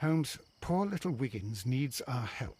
Holmes, poor little Wiggins needs our help.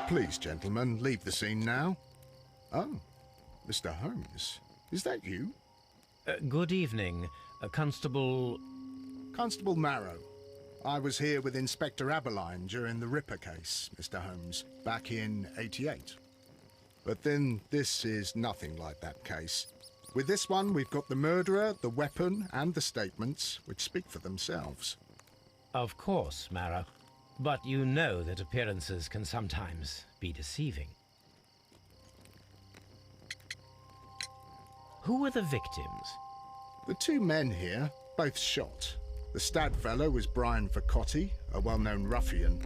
Please, gentlemen, leave the scene now. Oh, Mr. Holmes, is that you? Good evening, Constable... Constable Marrow. I was here with Inspector Aberline during the Ripper case, Mr. Holmes, back in '88. But then this is nothing like that case. With this one, we've got the murderer, the weapon, and the statements, which speak for themselves. Of course, Marrow. But you know that appearances can sometimes be deceiving. Who were the victims? The two men here, both shot. The stab fellow was Brian Vercotti, a well-known ruffian.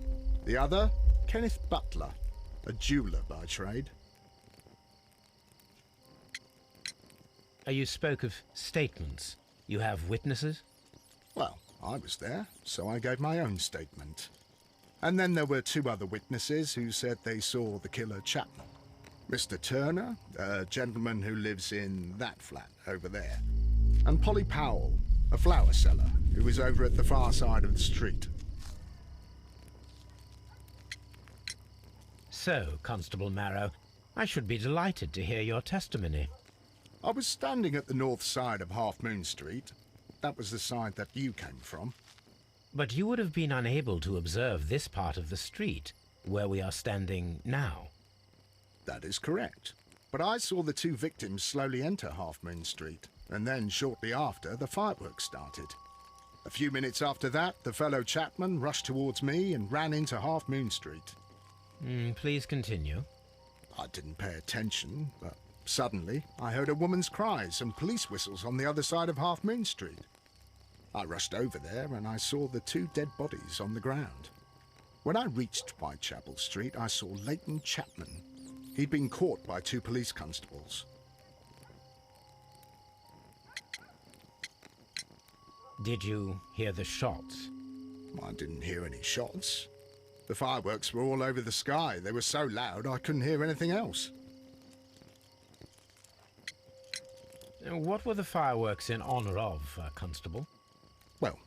The other, Kenneth Butler, a jeweller by trade. You spoke of statements. You have witnesses? Well, I was there, so I gave my own statement. And then there were two other witnesses who said they saw the killer Chapman. Mr. Turner, a gentleman who lives in that flat over there. And Polly Powell, a flower seller, who was over at the far side of the street. So, Constable Marrow, I should be delighted to hear your testimony. I was standing at the north side of Half Moon Street. That was the side that you came from. But you would have been unable to observe this part of the street, where we are standing now. That is correct. But I saw the two victims slowly enter Half Moon Street, and then shortly after, the fireworks started. A few minutes after that, the fellow Chapman rushed towards me and ran into Half Moon Street. Please continue. I didn't pay attention, but suddenly I heard a woman's cries and police whistles on the other side of Half Moon Street. I rushed over there and I saw the two dead bodies on the ground. When I reached Whitechapel Street, I saw Leighton Chapman. He'd been caught by two police constables. Did you hear the shots? I didn't hear any shots. The fireworks were all over the sky. They were so loud I couldn't hear anything else. What were the fireworks in honor of, Constable? Well,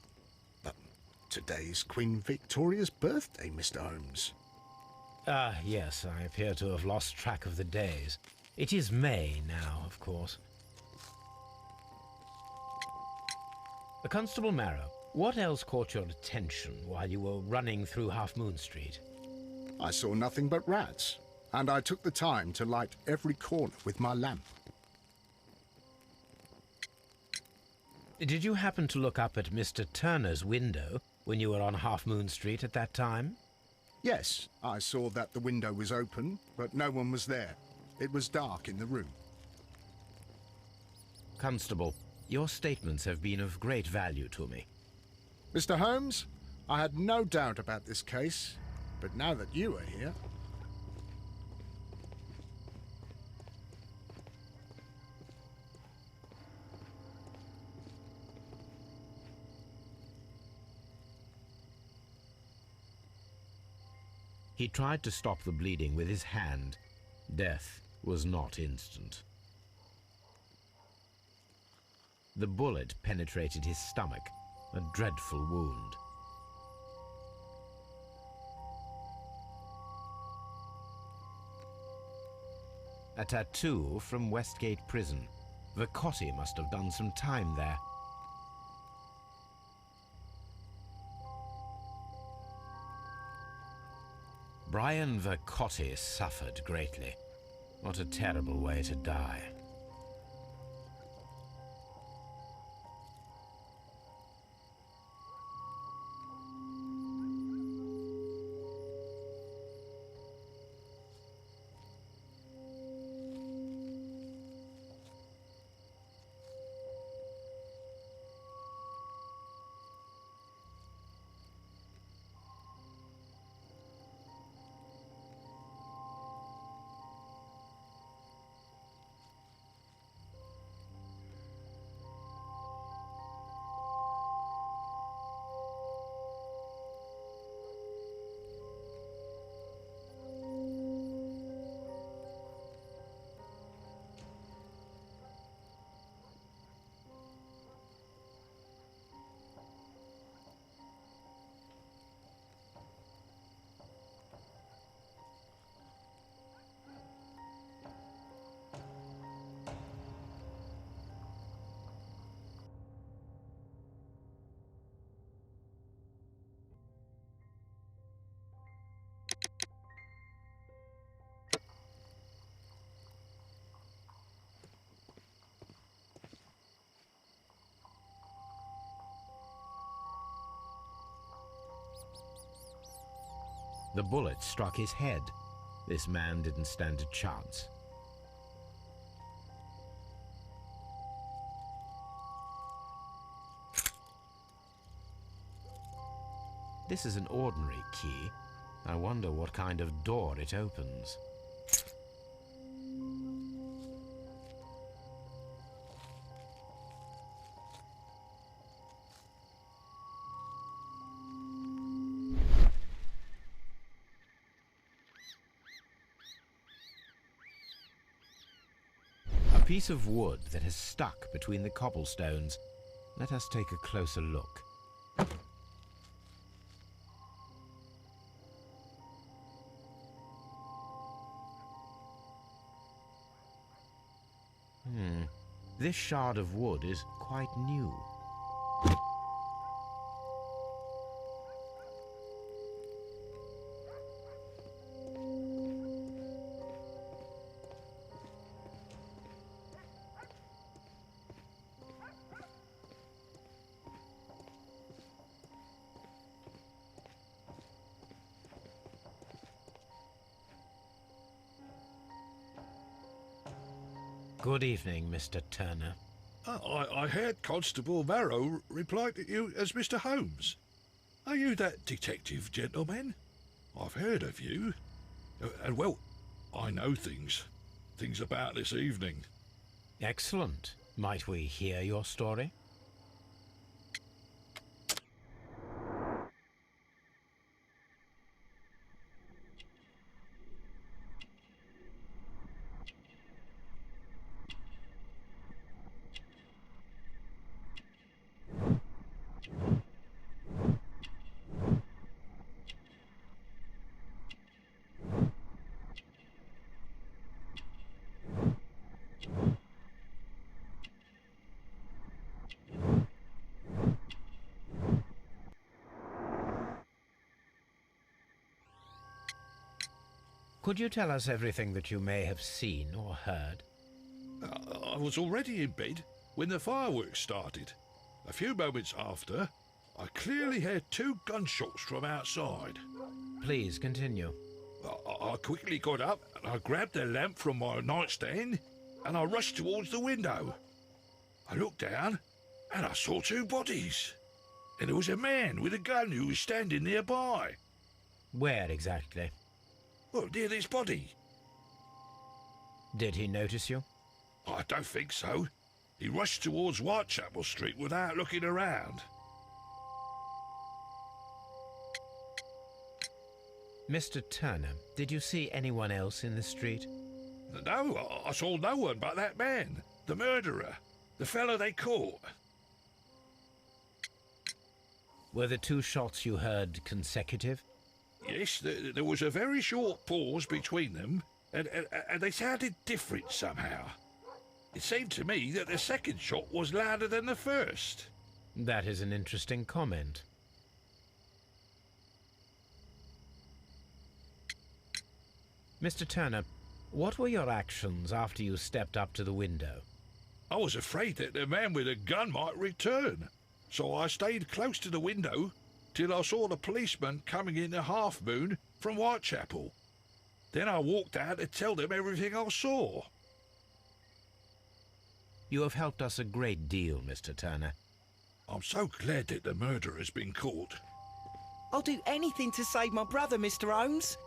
today's Queen Victoria's birthday, Mr. Holmes. Yes, I appear to have lost track of the days. It is May now, of course. Constable Marrow, what else caught your attention while you were running through Half Moon Street? I saw nothing but rats, and I took the time to light every corner with my lamp. Did you happen to look up at Mr. Turner's window when you were on Half Moon Street at that time? Yes, I saw that the window was open, but no one was there. It was dark in the room. Constable, your statements have been of great value to me. Mr. Holmes, I had no doubt about this case, but now that you are here... He tried to stop the bleeding with his hand. Death was not instant. The bullet penetrated his stomach, a dreadful wound. A tattoo from Westgate Prison. Vercotti must have done some time there. Brian Vercotti suffered greatly. What a terrible way to die. The bullet struck his head. This man didn't stand a chance. This is an ordinary key. I wonder what kind of door it opens. A piece of wood that has stuck between the cobblestones. Let us take a closer look. This shard of wood is quite new. Good evening, Mr. Turner. I heard Constable Varro reply to you as Mr. Holmes. Are you that detective gentleman? I've heard of you. And well, I know things about this evening. Excellent. Might we hear your story? Could you tell us everything that you may have seen or heard? I was already in bed when the fireworks started. A few moments after, I clearly heard 2 gunshots from outside. Please continue. I quickly got up and I grabbed a lamp from my nightstand and I rushed towards the window. I looked down and I saw 2 bodies. And there was a man with a gun who was standing nearby. Where exactly? Well, near this body. Did he notice you? I don't think so. He rushed towards Whitechapel Street without looking around. Mr. Turner, did you see anyone else in the street? No, I saw no one but that man, the murderer, the fellow they caught. Were the 2 shots you heard consecutive? Yes, there was a very short pause between them, and they sounded different somehow. It seemed to me that the second shot was louder than the first. That is an interesting comment. Mr. Turner, what were your actions after you stepped up to the window? I was afraid that the man with a gun might return, so I stayed close to the window till I saw the policeman coming in the Half Moon from Whitechapel. Then I walked out to tell them everything I saw. You have helped us a great deal, Mr. Turner. I'm so glad that the murderer has been caught. I'll do anything to save my brother, Mr. Holmes.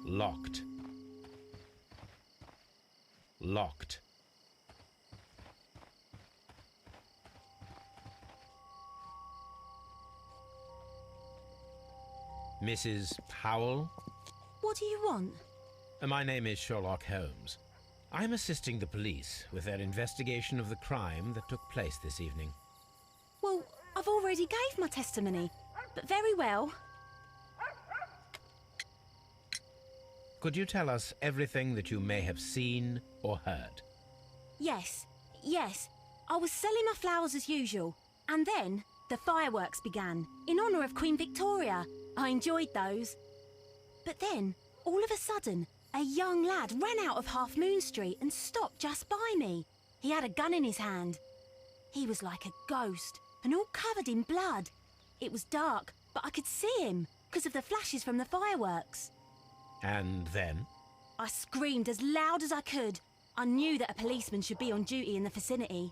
Locked. Locked. Mrs. Howell? What do you want? My name is Sherlock Holmes. I'm assisting the police with their investigation of the crime that took place this evening. Well, I've already gave my testimony, but very well. Could you tell us everything that you may have seen or heard? Yes, yes. I was selling my flowers as usual, and then the fireworks began, in honour of Queen Victoria. I enjoyed those. But then, all of a sudden, a young lad ran out of Half Moon Street and stopped just by me. He had a gun in his hand. He was like a ghost, and all covered in blood. It was dark, but I could see him, because of the flashes from the fireworks. And then? I screamed as loud as I could. I knew that a policeman should be on duty in the vicinity.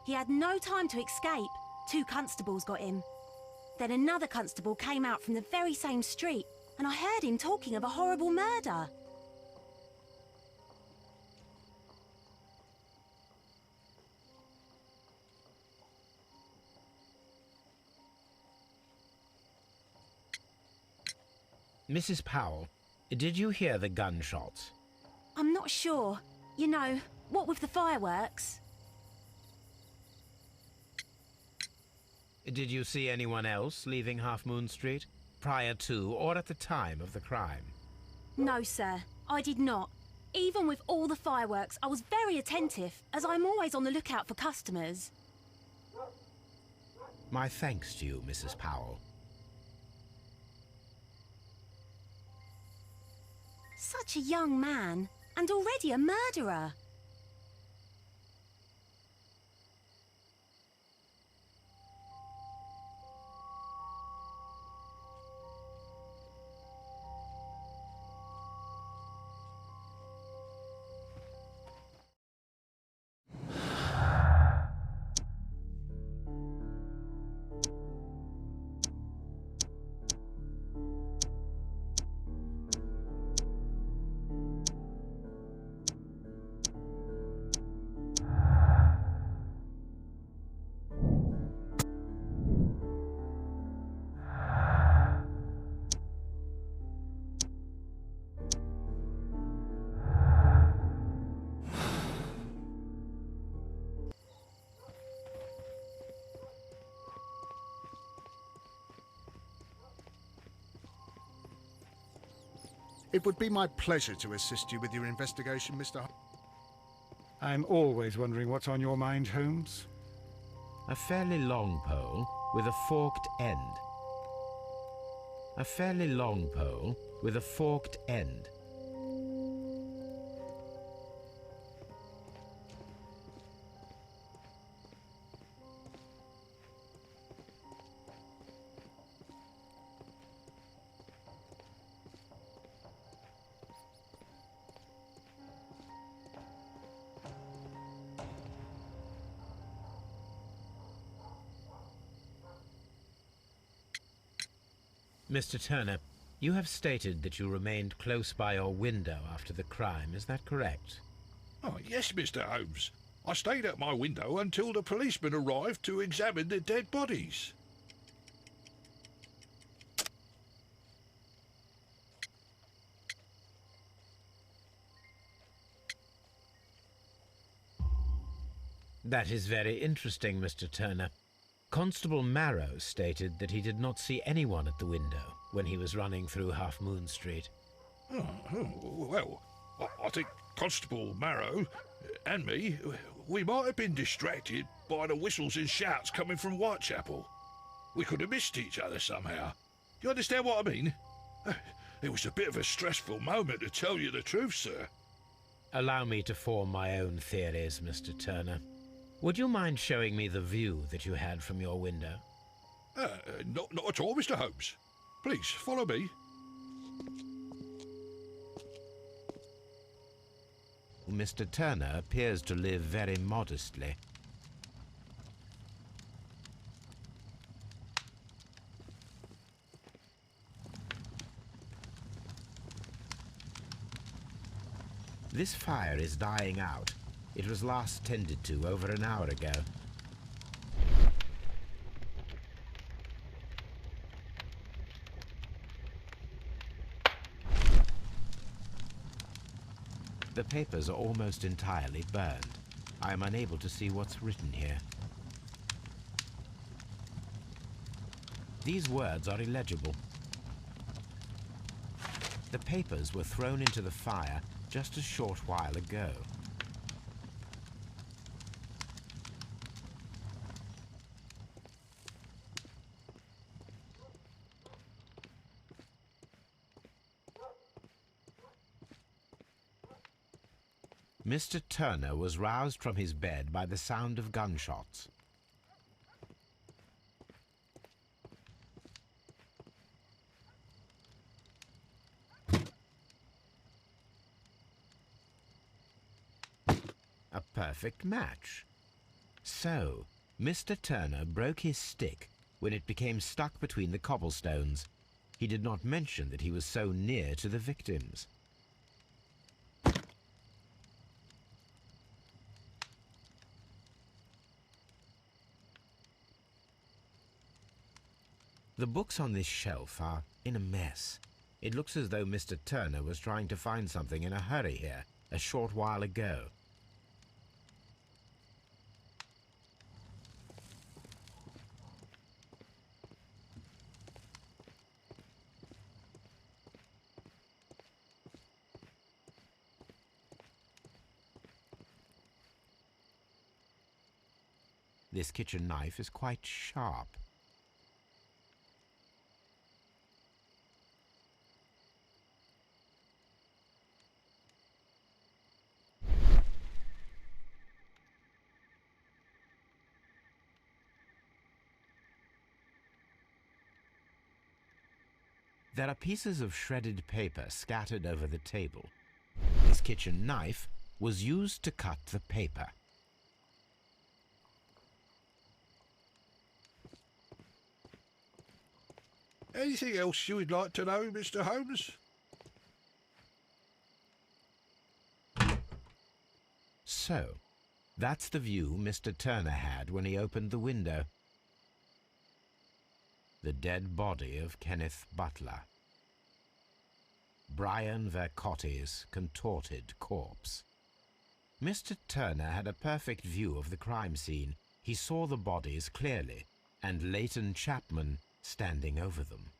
He had no time to escape. 2 constables got him. Then another constable came out from the very same street, and I heard him talking of a horrible murder. Mrs. Powell, did you hear the gunshots? I'm not sure. You know, what with the fireworks? Did you see anyone else leaving Half Moon Street, prior to or at the time of the crime? No, sir, I did not. Even with all the fireworks, I was very attentive, as I'm always on the lookout for customers. My thanks to you, Mrs. Powell. Such a young man, and already a murderer. It would be my pleasure to assist you with your investigation, Mr. I'm always wondering what's on your mind, Holmes. A fairly long pole with a forked end. A fairly long pole with a forked end. Mr. Turner, you have stated that you remained close by your window after the crime, is that correct? Oh, yes, Mr. Holmes. I stayed at my window until the policeman arrived to examine the dead bodies. That is very interesting, Mr. Turner. Constable Marrow stated that he did not see anyone at the window when he was running through Half Moon Street. Well, I think Constable Marrow and me, we might have been distracted by the whistles and shouts coming from Whitechapel. We could have missed each other somehow. Do you understand what I mean? It was a bit of a stressful moment, to tell you the truth, sir. Allow me to form my own theories, Mr. Turner. Would you mind showing me the view that you had from your window? Not at all, Mr. Holmes. Please, follow me. Mr. Turner appears to live very modestly. This fire is dying out. It was last tended to over an hour ago. The papers are almost entirely burned. I am unable to see what's written here. These words are illegible. The papers were thrown into the fire just a short while ago. Mr. Turner was roused from his bed by the sound of gunshots. A perfect match. So, Mr. Turner broke his stick when it became stuck between the cobblestones. He did not mention that he was so near to the victims. The books on this shelf are in a mess. It looks as though Mr. Turner was trying to find something in a hurry here a short while ago. This kitchen knife is quite sharp. There are pieces of shredded paper scattered over the table. This kitchen knife was used to cut the paper. Anything else you would like to know, Mr. Holmes? So, that's the view Mr. Turner had when he opened the window. The dead body of Kenneth Butler. Brian Vercotti's contorted corpse. Mr. Turner had a perfect view of the crime scene. He saw the bodies clearly, and Leighton Chapman standing over them.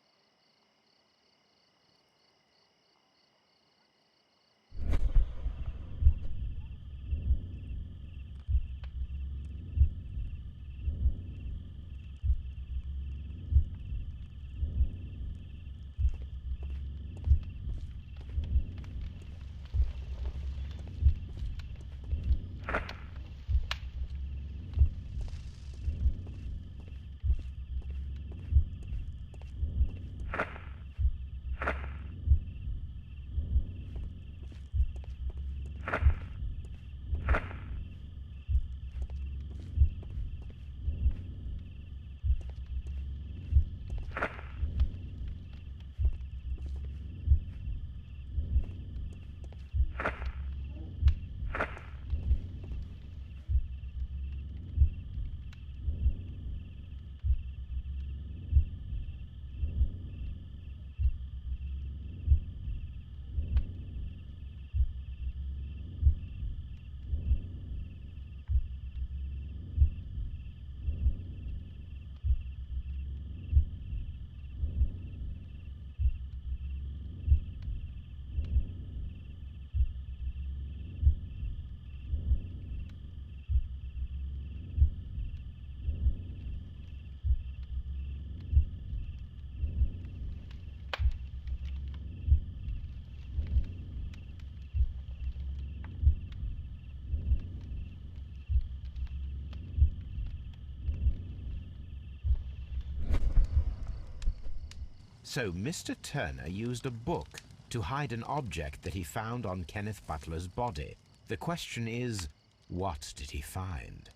So Mr. Turner used a book to hide an object that he found on Kenneth Butler's body. The question is, what did he find?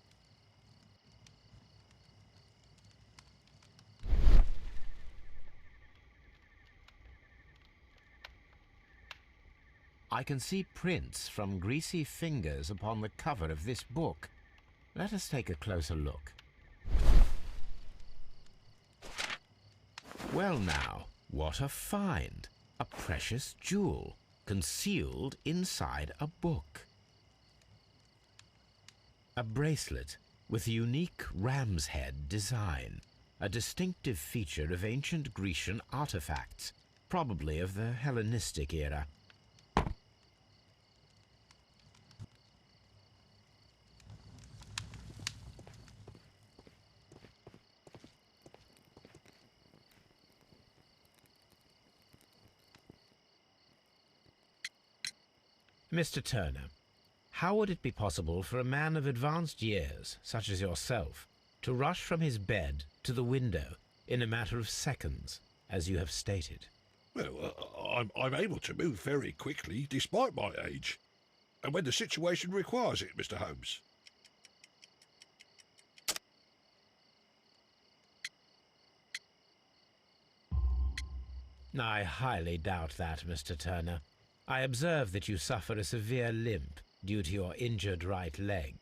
I can see prints from greasy fingers upon the cover of this book. Let us take a closer look. Well now, what a find! A precious jewel, concealed inside a book. A bracelet with a unique ram's head design, a distinctive feature of ancient Grecian artifacts. probably of the Hellenistic era. Mr. Turner, how would it be possible for a man of advanced years, such as yourself, to rush from his bed to the window in a matter of seconds, as you have stated? Well, I'm able to move very quickly, despite my age. And when the situation requires it, Mr. Holmes. I highly doubt that, Mr. Turner. I observe that you suffer a severe limp due to your injured right leg.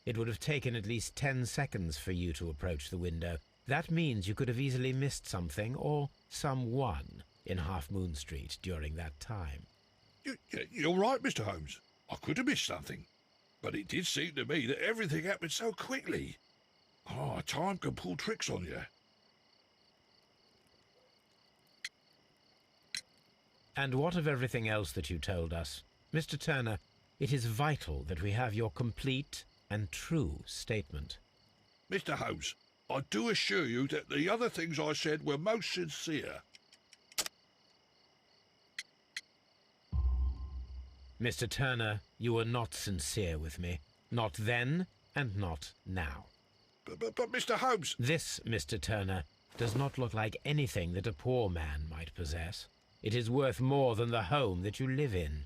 It would have taken at least 10 seconds for you to approach the window. That means you could have easily missed something or someone in Half Moon Street during that time. You're right, Mr. Holmes. I could have missed something. But it did seem to me that everything happened so quickly. Oh, time can pull tricks on you. And what of everything else that you told us? Mr. Turner, it is vital that we have your complete and true statement. Mr. Holmes, I do assure you that the other things I said were most sincere. Mr. Turner, you were not sincere with me. Not then and not now. But Mr. Holmes... This, Mr. Turner, does not look like anything that a poor man might possess. It is worth more than the home that you live in.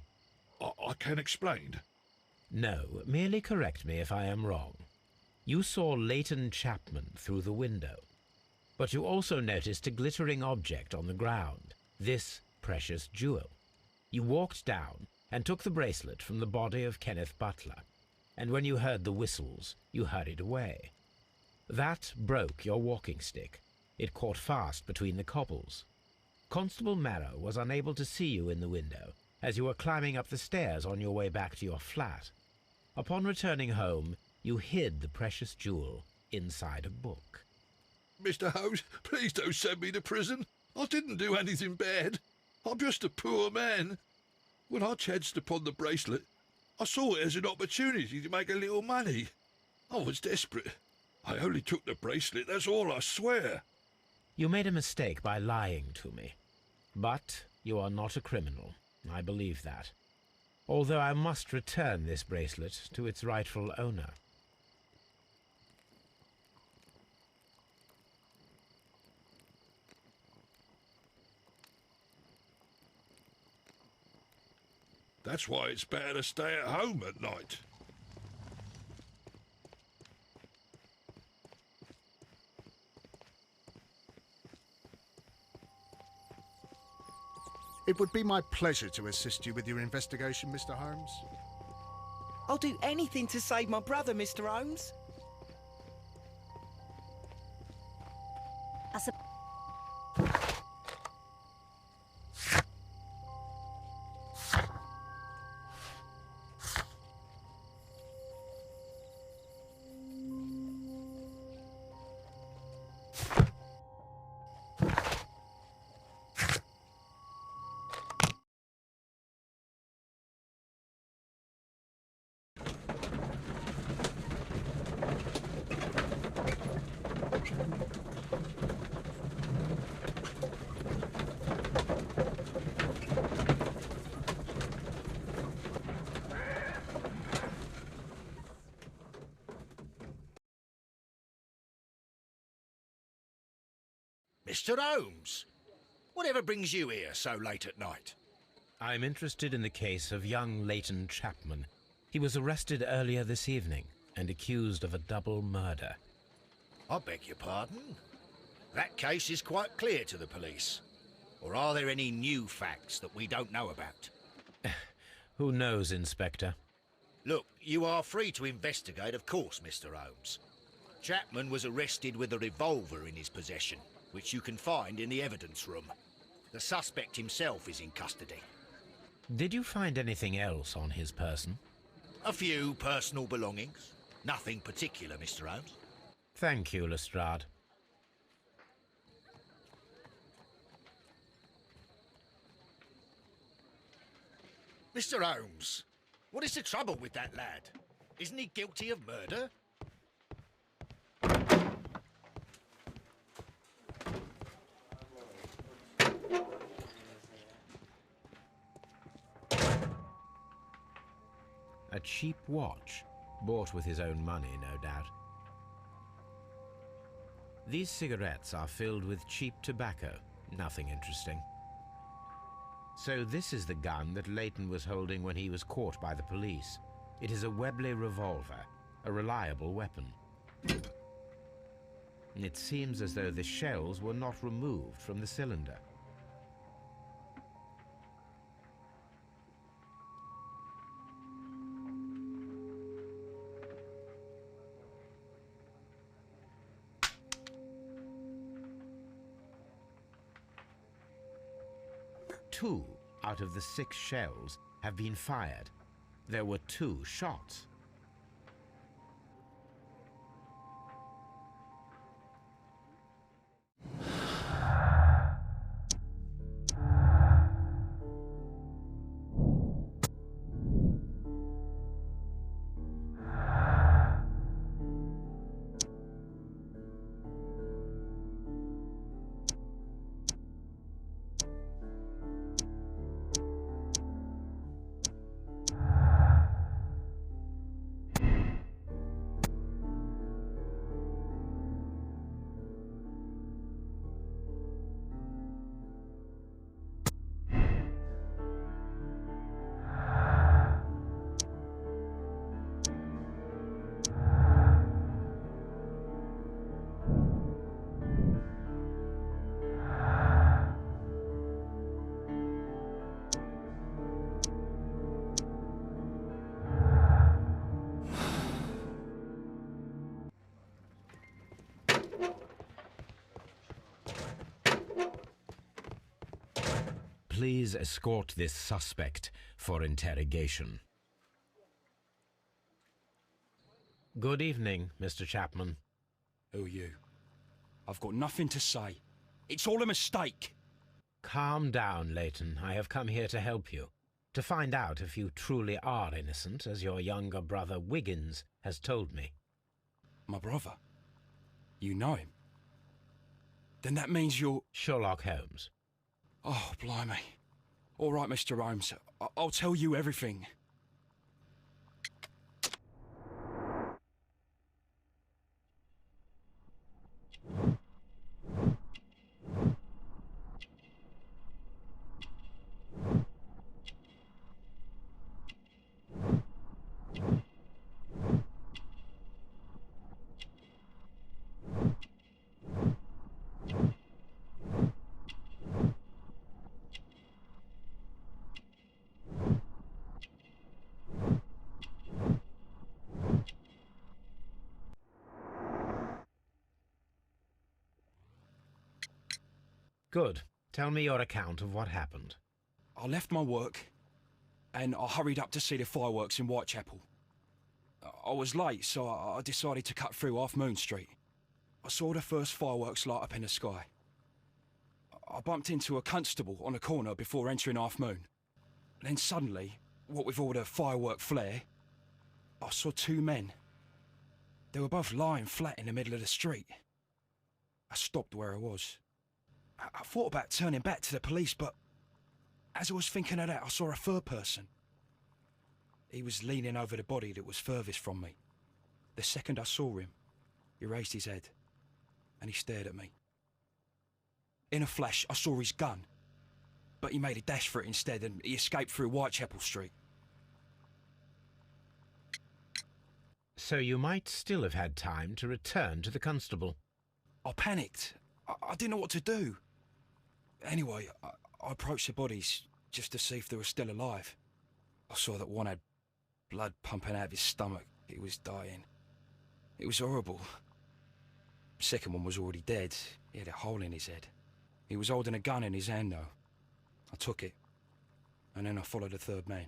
I can explain. No, merely correct me if I am wrong. You saw Leighton Chapman through the window, but you also noticed a glittering object on the ground, this precious jewel. You walked down and took the bracelet from the body of Kenneth Butler, and when you heard the whistles, you hurried away. That broke your walking stick. It caught fast between the cobbles. Constable Marrow was unable to see you in the window as you were climbing up the stairs on your way back to your flat. Upon returning home, you hid the precious jewel inside a book. Mr. Holmes, please don't send me to prison. I didn't do anything bad. I'm just a poor man. When I chanced upon the bracelet, I saw it as an opportunity to make a little money. I was desperate. I only took the bracelet, that's all, I swear. You made a mistake by lying to me. But you are not a criminal. I believe that. Although I must return this bracelet to its rightful owner. That's why it's better to stay at home at night. It would be my pleasure to assist you with your investigation, Mr. Holmes. I'll do anything to save my brother, Mr. Holmes. I sup- Mr. Holmes, whatever brings you here so late at night? I'm interested in the case of young Leighton Chapman. He was arrested earlier this evening and accused of a double murder. I beg your pardon? That case is quite clear to the police. Or are there any new facts that we don't know about? Who knows, Inspector? Look, you are free to investigate, of course, Mr. Holmes. Chapman was arrested with a revolver in his possession, which you can find in the evidence room. The suspect himself is in custody. Did you find anything else on his person? A few personal belongings. Nothing particular, Mr. Holmes. Thank you, Lestrade. Mr. Holmes, what is the trouble with that lad? Isn't he guilty of murder? A cheap watch, bought with his own money, no doubt. These cigarettes are filled with cheap tobacco, nothing interesting. So this is the gun that Leighton was holding when he was caught by the police. It is a Webley revolver, a reliable weapon. It seems as though the shells were not removed from the cylinder. Two out of the 6 shells have been fired. There were 2 shots. Please escort this suspect for interrogation. Good evening, Mr. Chapman. Who are you? I've got nothing to say. It's all a mistake. Calm down, Leighton. I have come here to help you. To find out if you truly are innocent, as your younger brother Wiggins has told me. My brother? You know him? Then that means you're... Sherlock Holmes. Oh, blimey. All right, Mr. Holmes. I'll tell you everything. Good. Tell me your account of what happened. I left my work, and I hurried up to see the fireworks in Whitechapel. I was late, so I decided to cut through Half Moon Street. I saw the first fireworks light up in the sky. I bumped into a constable on a corner before entering Half Moon. Then suddenly, what with all the firework flare, I saw 2 men. They were both lying flat in the middle of the street. I stopped where I was. I thought about turning back to the police, but as I was thinking of that, I saw a third person. He was leaning over the body that was furthest from me. The second I saw him, he raised his head, and he stared at me. In a flash, I saw his gun, but he made a dash for it instead, and he escaped through Whitechapel Street. So you might still have had time to return to the constable. I panicked. I didn't know what to do. Anyway, I approached the bodies just to see if they were still alive. I saw that one had blood pumping out of his stomach. He was dying. It was horrible. The second one was already dead. He had a hole in his head. He was holding a gun in his hand, though. I took it, and then I followed the third man.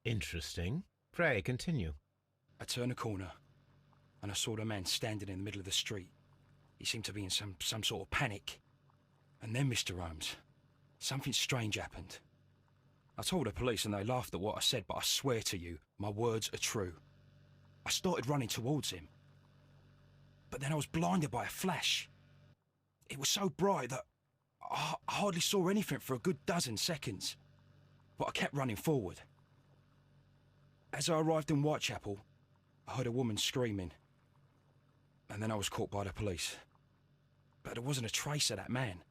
Interesting. Pray, continue. I turned a corner, and I saw the man standing in the middle of the street. He seemed to be in some sort of panic. And then, Mr. Holmes, something strange happened. I told the police and they laughed at what I said, but I swear to you, my words are true. I started running towards him. But then I was blinded by a flash. It was so bright that I hardly saw anything for a good dozen seconds. But I kept running forward. As I arrived in Whitechapel, I heard a woman screaming. And then I was caught by the police. But there wasn't a trace of that man.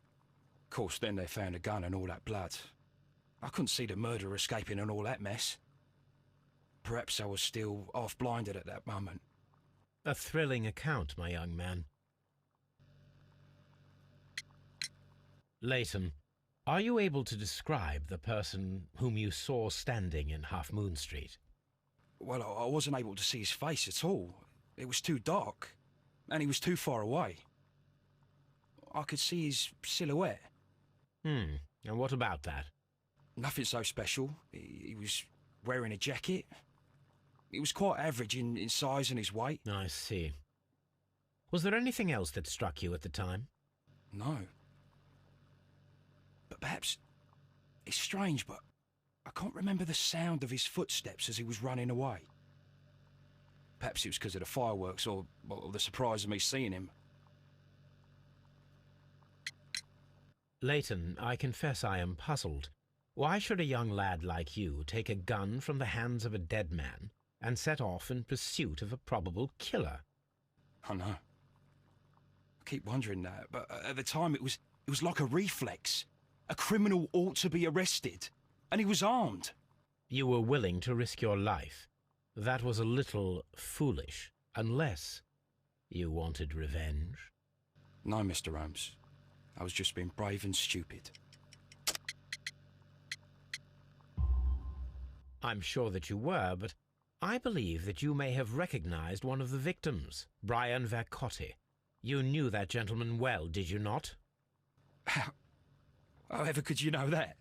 Of course, then they found a gun and all that blood. I couldn't see the murderer escaping and all that mess. Perhaps I was still half-blinded at that moment. A thrilling account, my young man. Leighton, are you able to describe the person whom you saw standing in Half Moon Street? Well, I wasn't able to see his face at all. It was too dark, and he was too far away. I could see his silhouette. And what about that? Nothing so special. He was wearing a jacket. He was quite average in size and his weight. I see. Was there anything else that struck you at the time? No. But perhaps... It's strange, but I can't remember the sound of his footsteps as he was running away. Perhaps it was because of the fireworks or the surprise of me seeing him. Leighton, I confess I am puzzled. Why should a young lad like you take a gun from the hands of a dead man and set off in pursuit of a probable killer? I know. I keep wondering that, but at the time it was like a reflex. A criminal ought to be arrested, and he was armed. You were willing to risk your life. That was a little foolish, unless you wanted revenge. No, Mr. Holmes. I was just being brave and stupid. I'm sure that you were, but I believe that you may have recognized one of the victims, Brian Vercotti. You knew that gentleman well, did you not? However could you know that?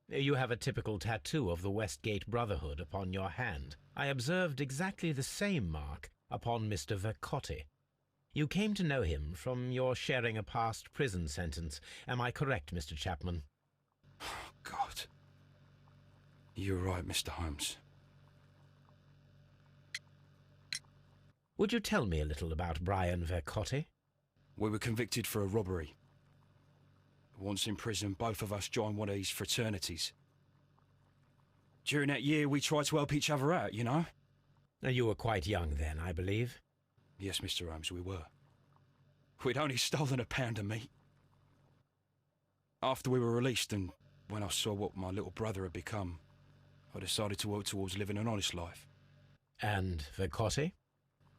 You have a typical tattoo of the Westgate Brotherhood upon your hand. I observed exactly the same mark upon Mr. Vercotti. You came to know him from your sharing a past prison sentence. Am I correct, Mr. Chapman? Oh, God. You're right, Mr. Holmes. Would you tell me a little about Brian Vercotti? We were convicted for a robbery. Once in prison, both of us joined one of these fraternities. During that year, we tried to help each other out, you know? You were quite young then, I believe. Yes, Mr. Holmes, we were. We'd only stolen a pound of meat. After we were released, and when I saw what my little brother had become, I decided to work towards living an honest life. And Vercotti?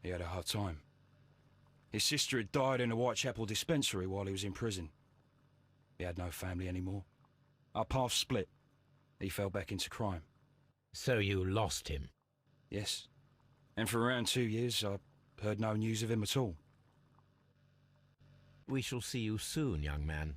He had a hard time. His sister had died in a Whitechapel dispensary while he was in prison. He had no family anymore. Our paths split. He fell back into crime. So you lost him? Yes. And for around 2 years, I heard no news of him at all. We shall see you soon, young man.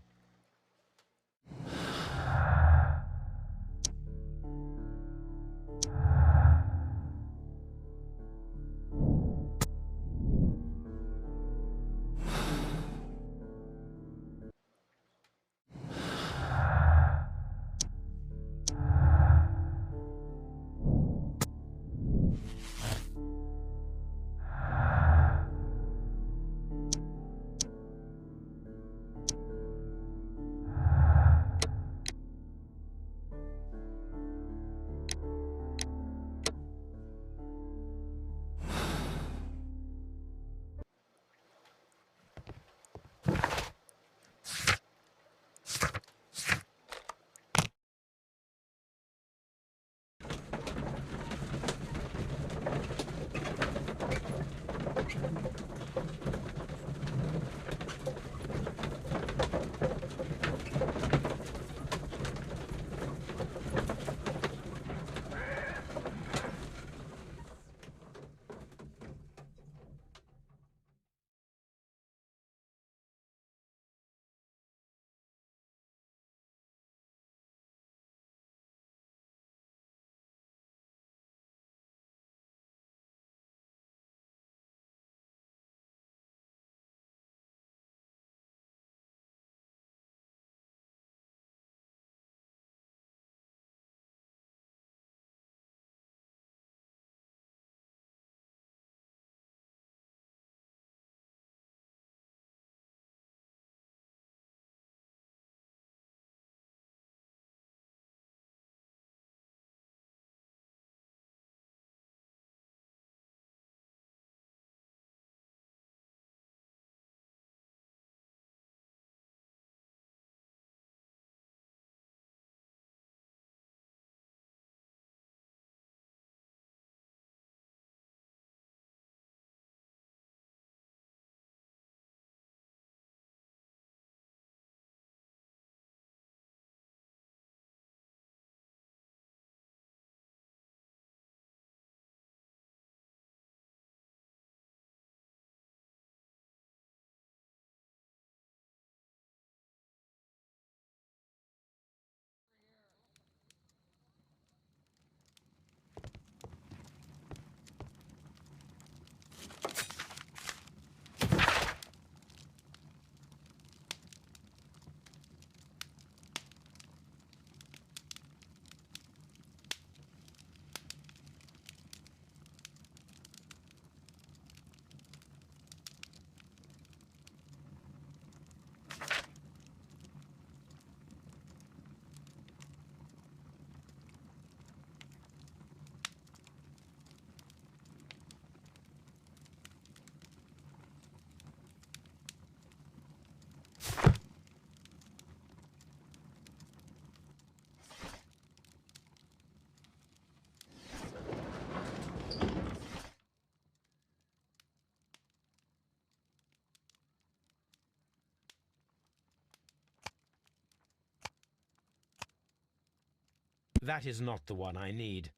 That is not the one I need.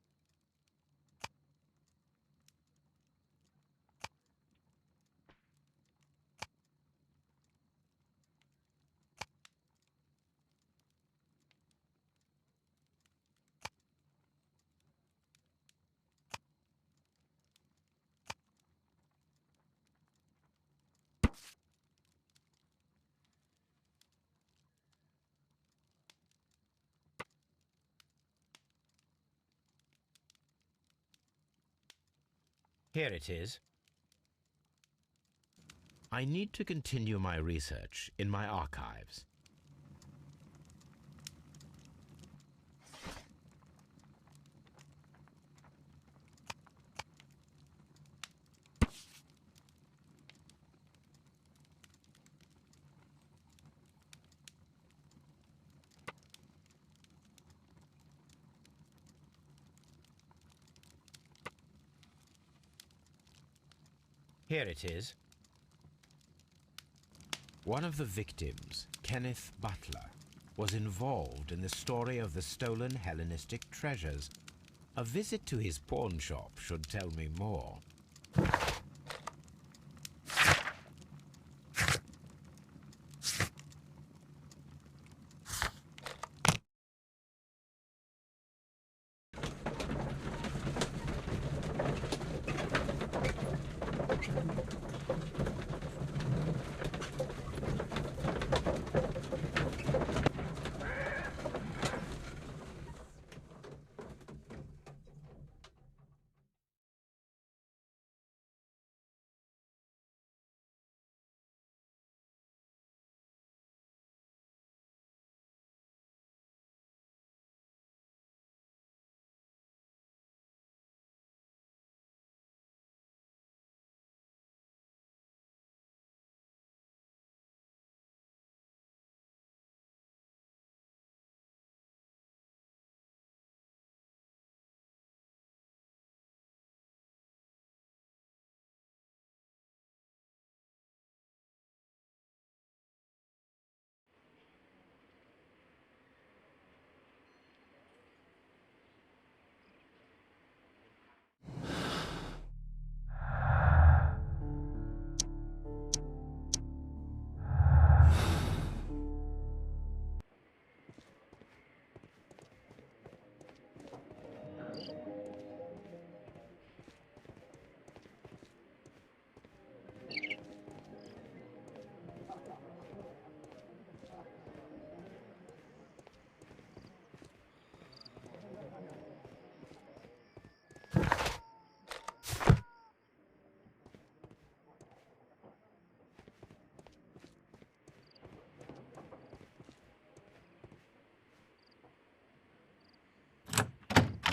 Here it is. I need to continue my research in my archives. Here it is. One of the victims, Kenneth Butler, was involved in the story of the stolen Hellenistic treasures. A visit to his pawn shop should tell me more.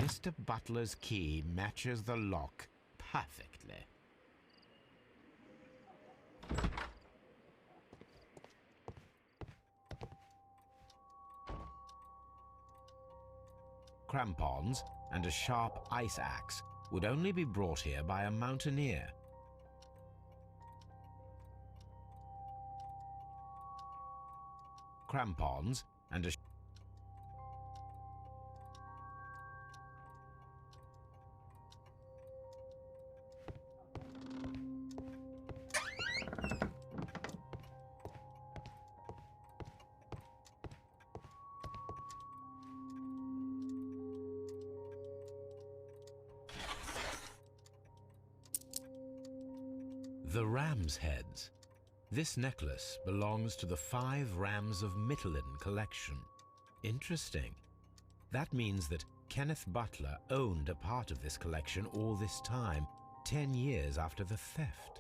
Mr. Butler's key matches the lock perfectly. Crampons and a sharp ice axe would only be brought here by a mountaineer. Crampons and a The ram's heads. This necklace belongs to the 5 Rams of Mittelin collection. Interesting. That means that Kenneth Butler owned a part of this collection all this time, 10 years after the theft.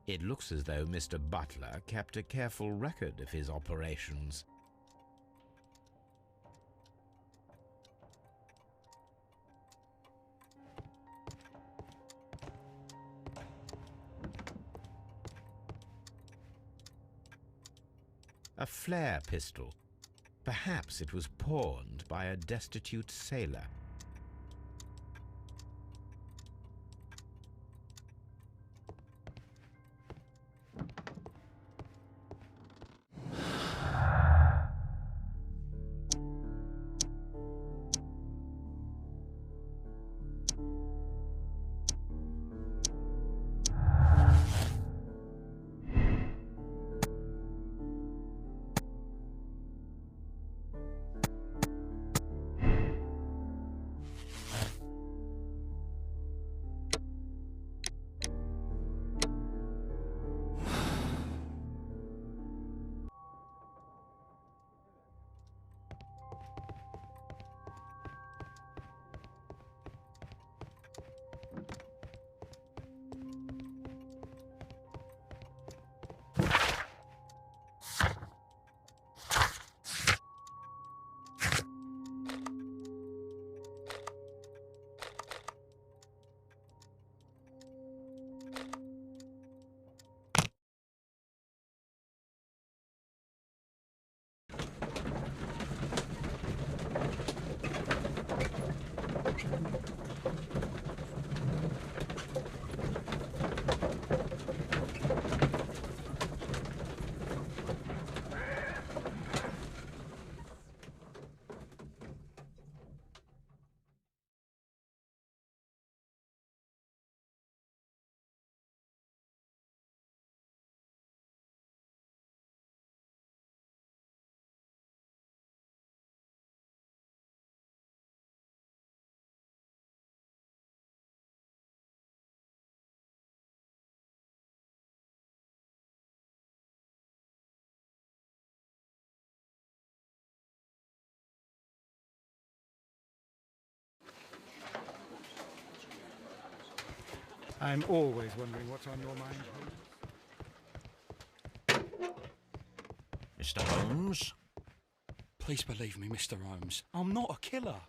It looks as though Mr. Butler kept a careful record of his operations. A flare pistol. Perhaps it was pawned by a destitute sailor. I'm always wondering what's on your mind, Holmes. Mr. Holmes? Please believe me, Mr. Holmes. I'm not a killer.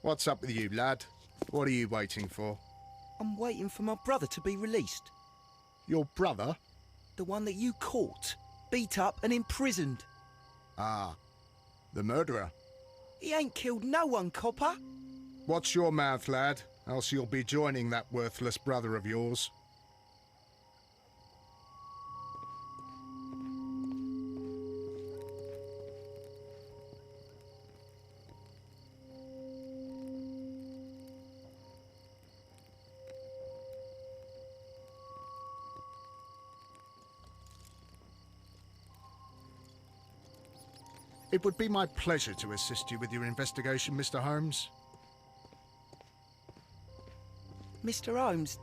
What's up with you, lad? What are you waiting for? I'm waiting for my brother to be released. Your brother? The one that you caught, beat up and imprisoned. Ah, the murderer. He ain't killed no one, copper. Watch your mouth, lad, else you'll be joining that worthless brother of yours. It would be my pleasure to assist you with your investigation, Mr. Holmes. Mr. Holmes,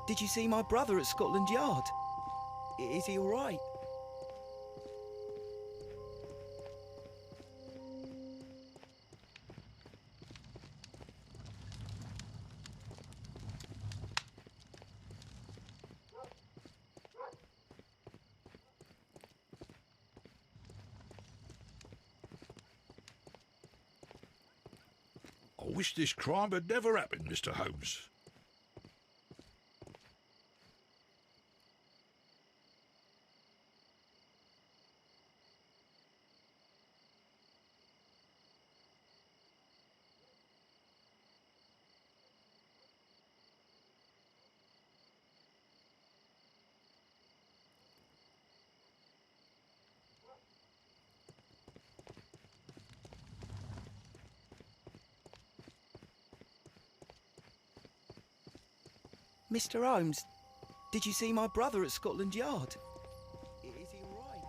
did you see my brother at Scotland Yard? Is he all right? I wish this crime had never happened, Mr. Holmes. Mr. Holmes, did you see my brother at Scotland Yard? Is he all right?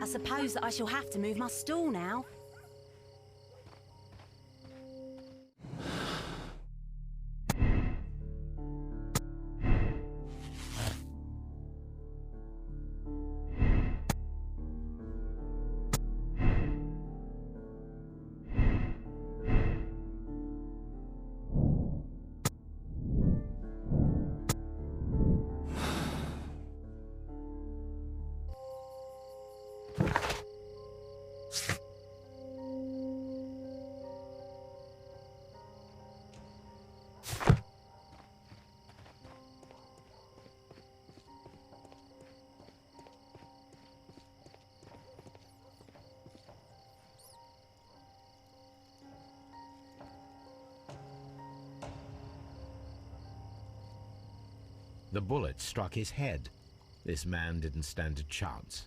I suppose that I shall have to move my stall now. The bullet struck his head. This man didn't stand a chance.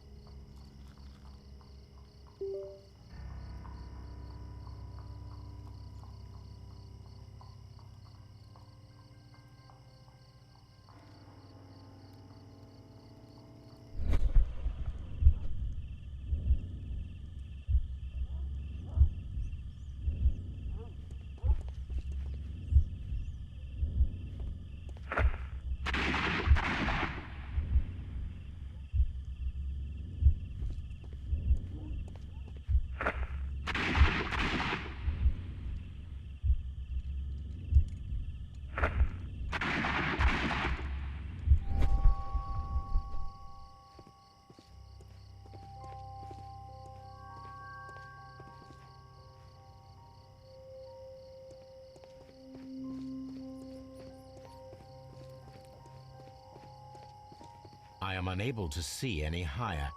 I am unable to see any higher.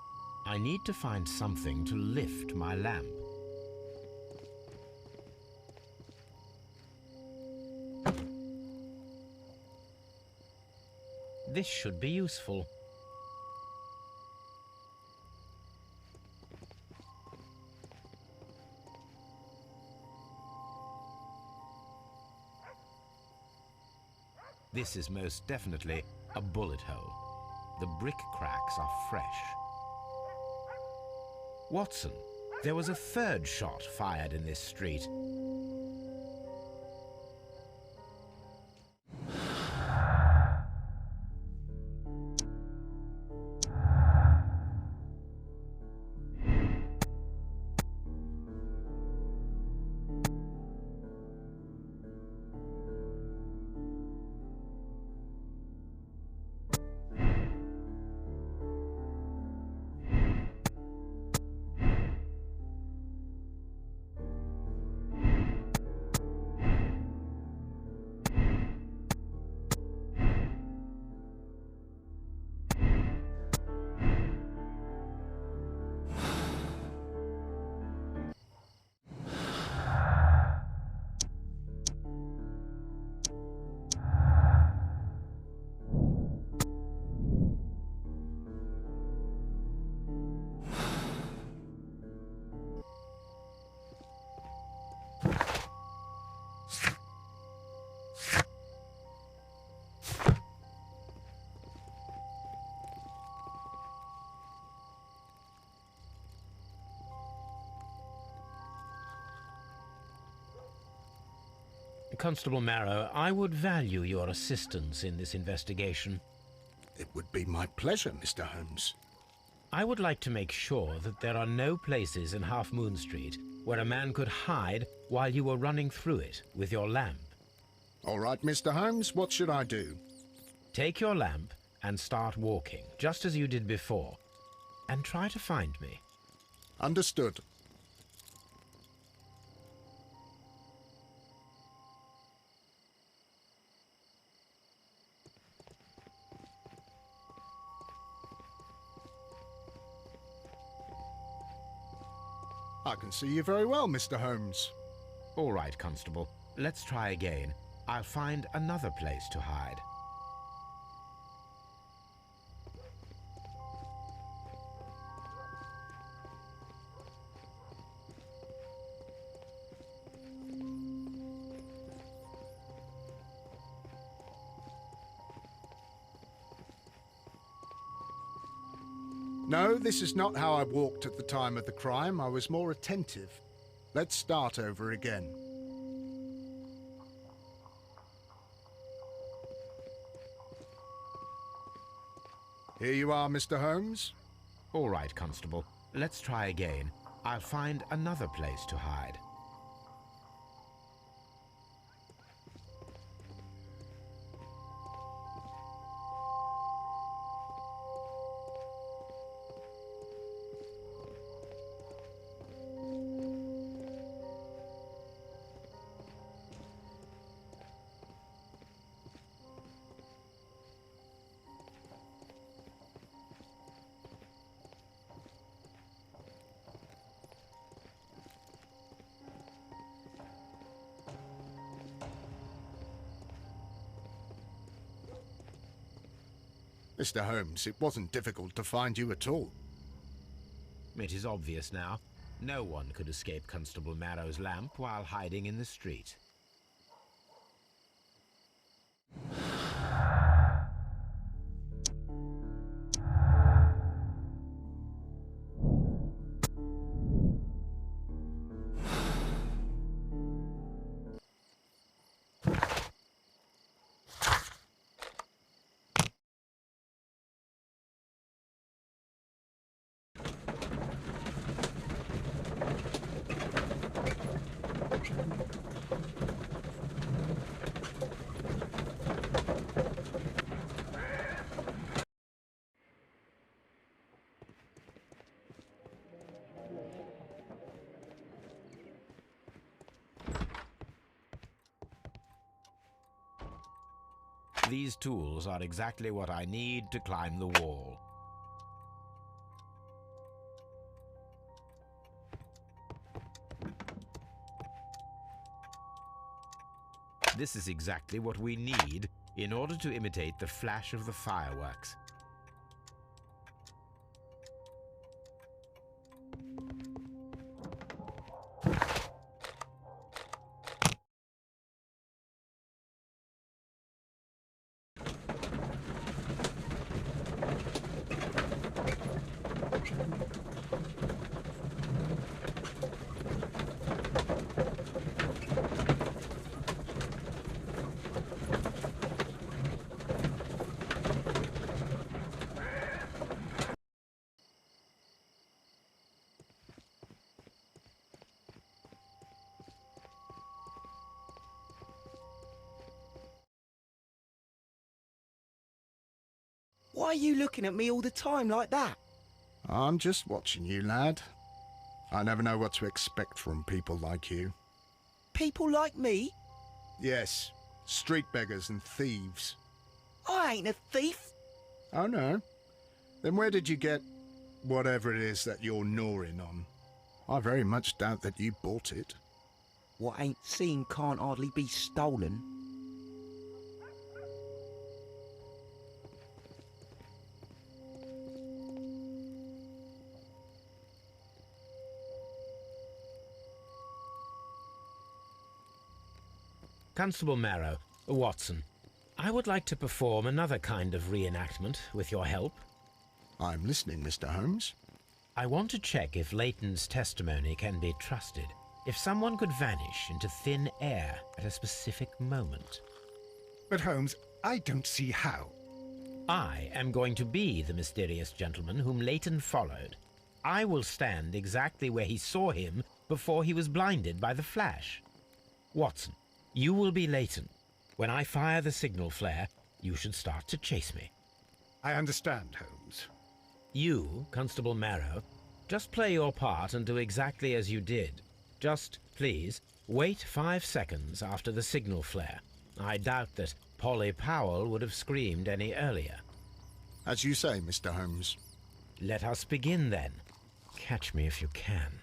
I need to find something to lift my lamp. This should be useful. This is most definitely a bullet hole. The brick cracks are fresh. Watson, there was a third shot fired in this street. Constable Marrow, I would value your assistance in this investigation. It would be my pleasure, Mr. Holmes. I would like to make sure that there are no places in Half Moon Street where a man could hide while you were running through it with your lamp. All right, Mr. Holmes, what should I do? Take your lamp and start walking, just as you did before, and try to find me. Understood. I can see you very well, Mr. Holmes. All right, Constable. Let's try again. I'll find another place to hide. No, this is not how I walked at the time of the crime. I was more attentive. Let's start over again. Here you are, Mr. Holmes. All right, Constable. Let's try again. I'll find another place to hide. Mr. Holmes, it wasn't difficult to find you at all. It is obvious now. No one could escape Constable Marrow's lamp while hiding in the street. These tools are exactly what I need to climb the wall. This is exactly what we need in order to imitate the flash of the fireworks. Why are you looking at me all the time like that? I'm just watching you, lad. I never know what to expect from people like you. People like me? Yes, street beggars and thieves. I ain't a thief. Oh, no? Then where did you get whatever it is that you're gnawing on? I very much doubt that you bought it. What ain't seen can't hardly be stolen. Constable Marrow, Watson, I would like to perform another kind of reenactment with your help. I'm listening, Mr. Holmes. I want to check if Leighton's testimony can be trusted. If someone could vanish into thin air at a specific moment. But Holmes, I don't see how. I am going to be the mysterious gentleman whom Leighton followed. I will stand exactly where he saw him before he was blinded by the flash. Watson, you will be Leighton. When I fire the signal flare, you should start to chase me. I understand, Holmes. You, Constable Marrow, just play your part and do exactly as you did. Just, please, wait 5 seconds after the signal flare. I doubt that Polly Powell would have screamed any earlier. As you say, Mr. Holmes. Let us begin then. Catch me if you can.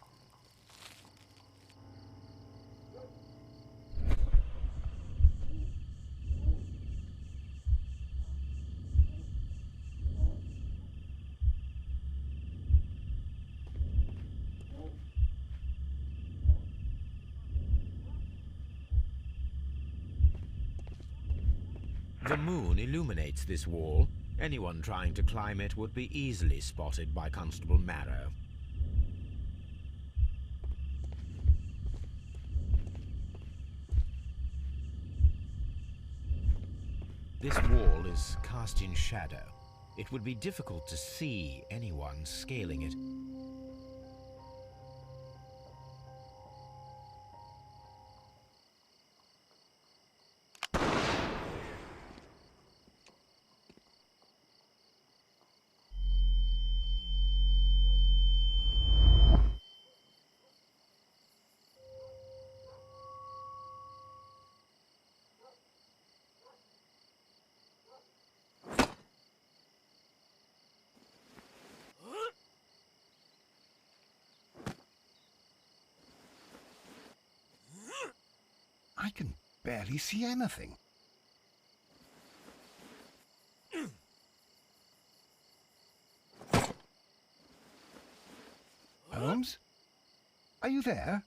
The moon illuminates this wall, Anyone trying to climb it would be easily spotted by Constable Marrow. This wall is cast in shadow. It would be difficult to see anyone scaling it. I can barely see anything. Holmes? Are you there?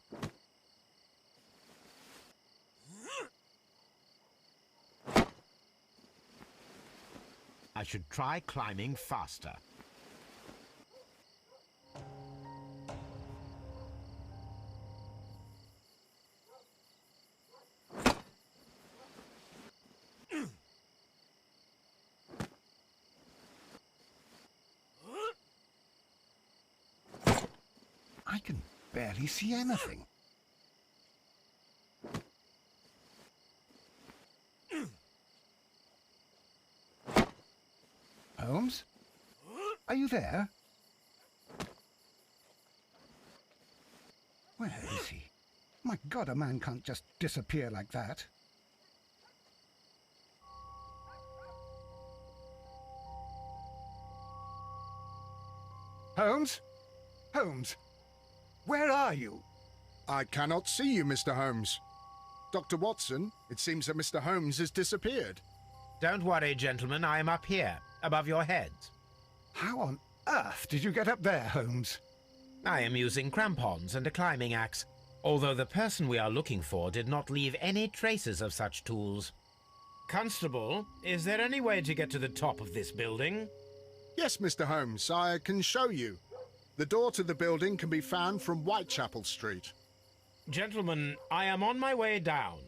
I should try climbing faster. I can barely see anything. Holmes? Are you there? Where is he? My God, a man can't just disappear like that. Holmes? Holmes? Where are you? I cannot see you, Mr. Holmes. Dr. Watson, it seems that Mr. Holmes has disappeared. Don't worry, gentlemen, I am up here, above your heads. How on earth did you get up there, Holmes? I am using crampons and a climbing axe, although the person we are looking for did not leave any traces of such tools. Constable, is there any way to get to the top of this building? Yes, Mr. Holmes, I can show you. The door to the building can be found from Whitechapel Street. Gentlemen, I am on my way down.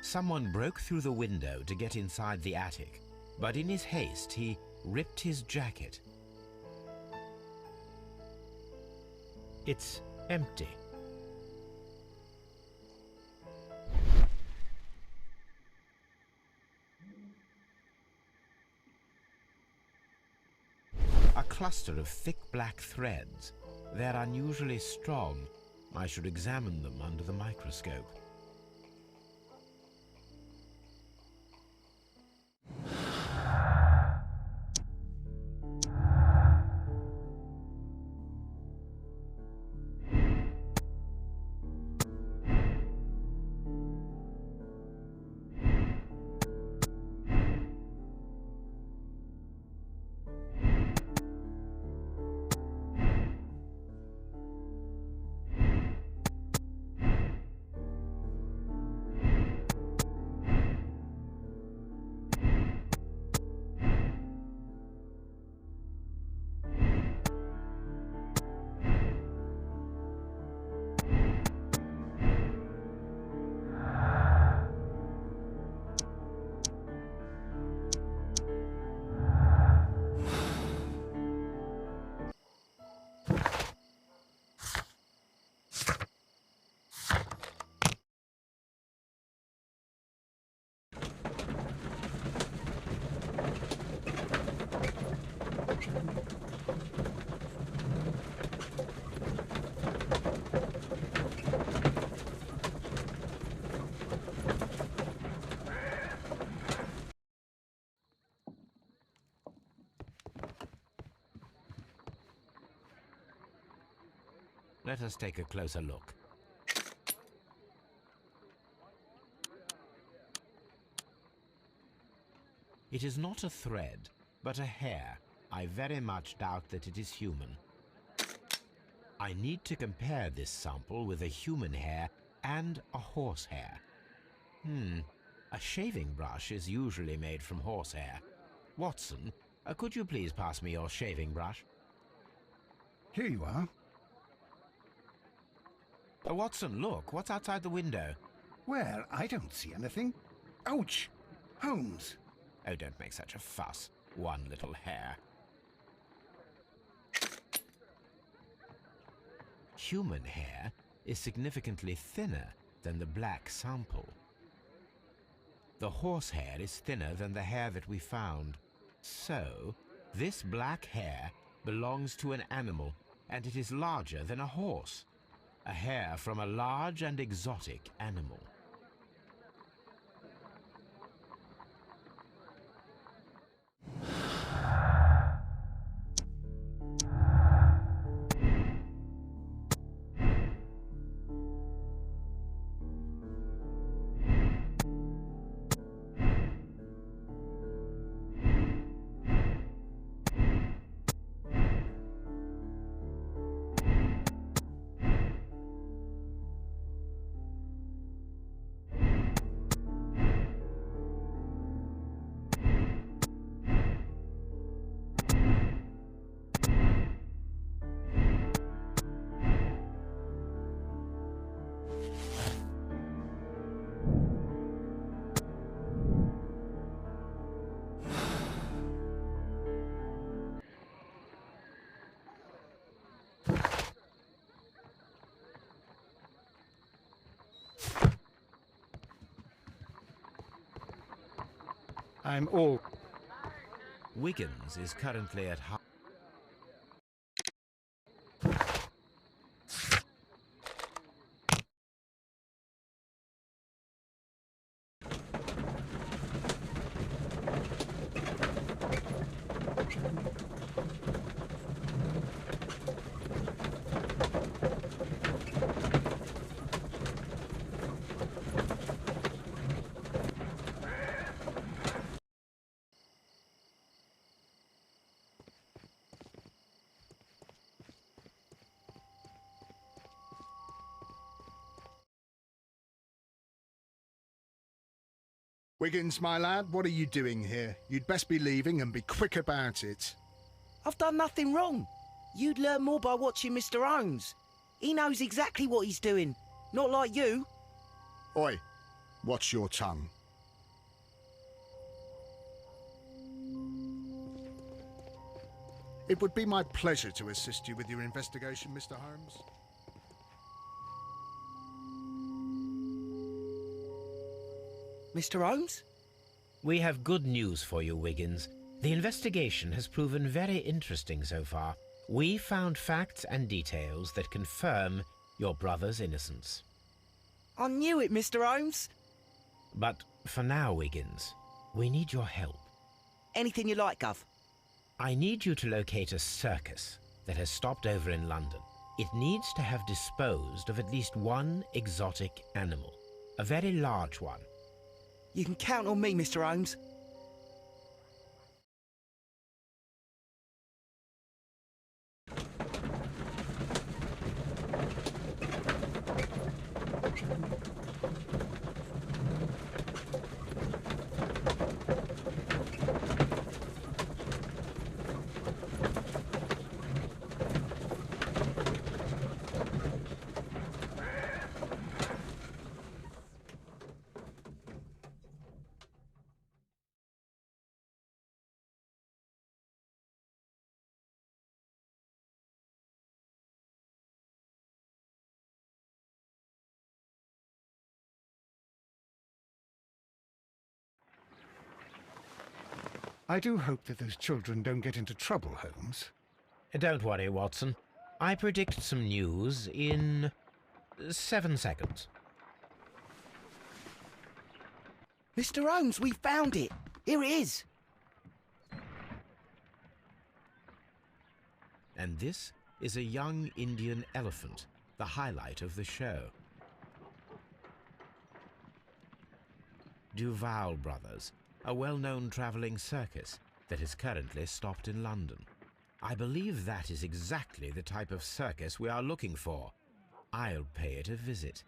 Someone broke through the window to get inside the attic, but in his haste he ripped his jacket. It's empty. A cluster of thick black threads. They're unusually strong. I should examine them under the microscope. Let us take a closer look. It is not a thread, but a hair. I very much doubt that it is human. I need to compare this sample with a human hair and a horse hair. A shaving brush is usually made from horsehair. Watson, could you please pass me your shaving brush? Here you are. Watson, look, what's outside the window? Well, I don't see anything. Ouch! Holmes! Oh, don't make such a fuss. One little hair. Human hair is significantly thinner than the black sample. The horsehair is thinner than the hair that we found. So, this black hair belongs to an animal, and it is larger than a horse. A hair from a large and exotic animal. I'm all... Wiggins is currently at Wiggins, my lad, what are you doing here? You'd best be leaving and be quick about it. I've done nothing wrong. You'd learn more by watching Mr. Holmes. He knows exactly what he's doing, not like you. Oi, watch your tongue. It would be my pleasure to assist you with your investigation, Mr. Holmes. Mr. Holmes? We have good news for you, Wiggins. The investigation has proven very interesting so far. We found facts and details that confirm your brother's innocence. I knew it, Mr. Holmes. But for now, Wiggins, we need your help. Anything you like, Gov. I need you to locate a circus that has stopped over in London. It needs to have disposed of at least one exotic animal, a very large one. You can count on me, Mr. Holmes. I do hope that those children don't get into trouble, Holmes. Don't worry, Watson. I predict some news in 7 seconds. Mr. Holmes, we found it. Here it is. And this is a young Indian elephant, the highlight of the show. Duval brothers, a well-known travelling circus that is currently stopped in London. I believe that is exactly the type of circus we are looking for. I'll pay it a visit.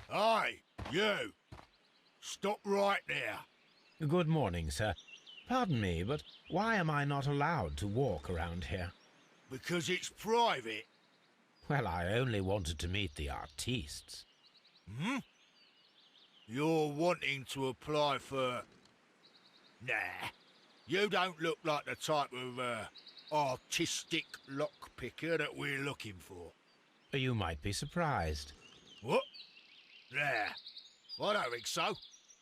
Hey, you! Stop right there. Good morning, sir. Pardon me, but why am I not allowed to walk around here? Because it's private. Well, I only wanted to meet the artistes. Hmm? You're wanting to apply for... Nah. You don't look like the type of, artistic lockpicker that we're looking for. You might be surprised. What? Nah. I don't think so.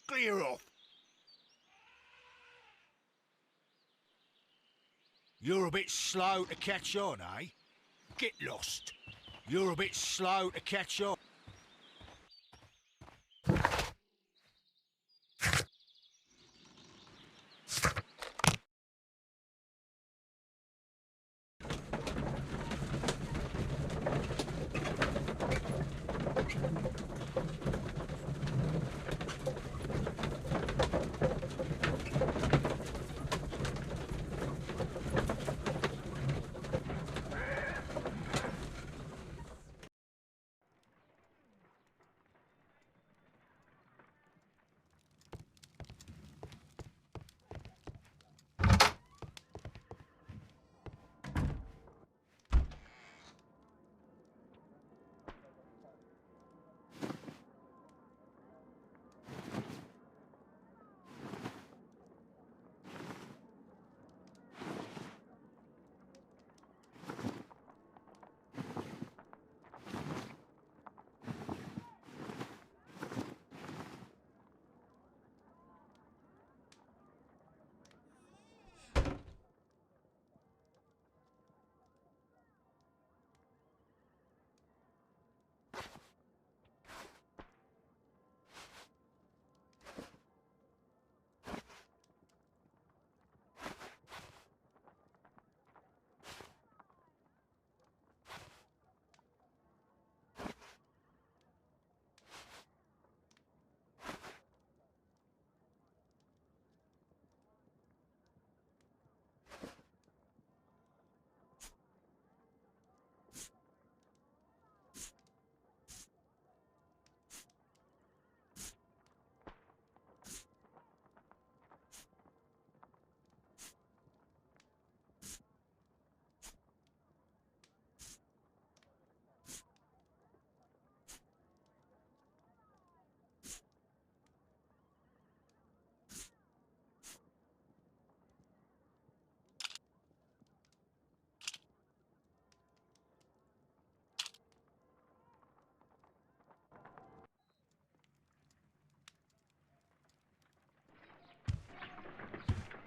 Clear off. You're a bit slow to catch on, eh? Get lost. You're a bit slow to catch on.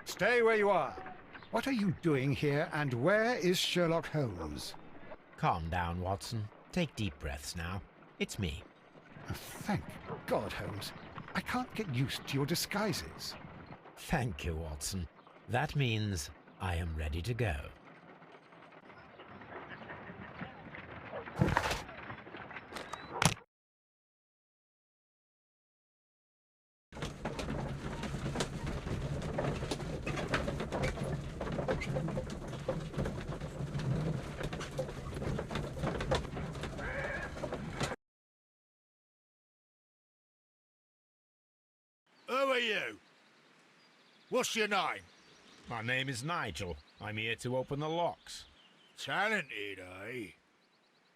Stay where you are. What are you doing here, and where is Sherlock Holmes? Calm down, Watson. Take deep breaths now. It's me. Oh, thank God, Holmes. I can't get used to your disguises. Thank you, Watson. That means I am ready to go. Who are you? What's your name? My name is Nigel. I'm here to open the locks. Talented, eh?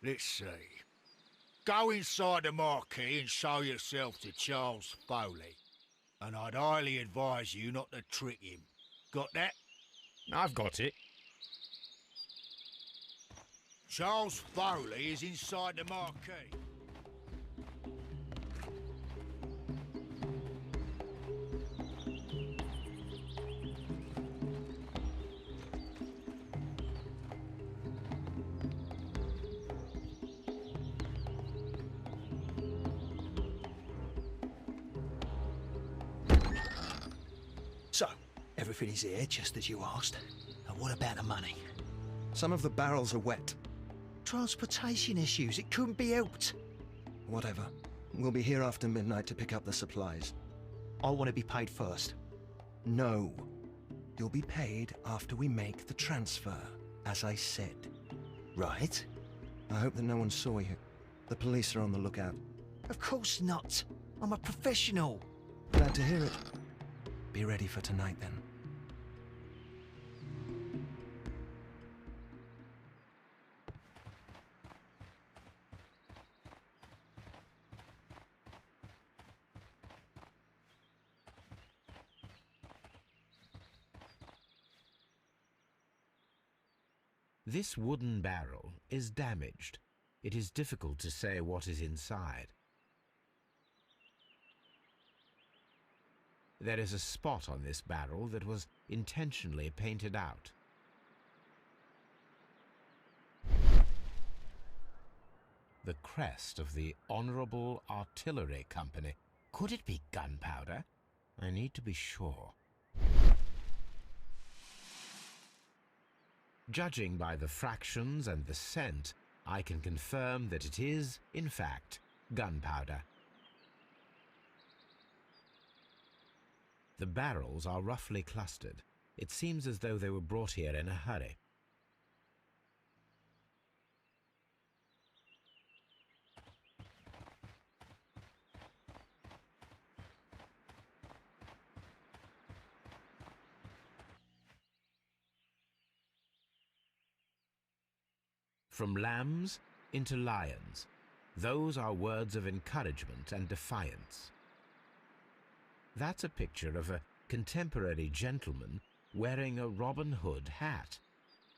Let's see. Go inside the marquee and show yourself to Charles Foley. And I'd highly advise you not to trick him. Got that? I've got it. Charles Foley is inside the marquee. So, everything is here, just as you asked. And what about the money? Some of the barrels are wet. Transportation issues, it couldn't be helped. Whatever. We'll be here after midnight to pick up the supplies. I want to be paid first. No. You'll be paid after we make the transfer, as I said. Right? I hope that no one saw you. The police are on the lookout. Of course not. I'm a professional. Glad to hear it. Be ready for tonight, then. This wooden barrel is damaged. It is difficult to say what is inside. There is a spot on this barrel that was intentionally painted out. The crest of the Honourable Artillery Company. Could it be gunpowder? I need to be sure. Judging by the fractions and the scent, I can confirm that it is, in fact, gunpowder. The barrels are roughly clustered. It seems as though they were brought here in a hurry. From lambs into lions, those are words of encouragement and defiance. That's a picture of a contemporary gentleman wearing a Robin Hood hat.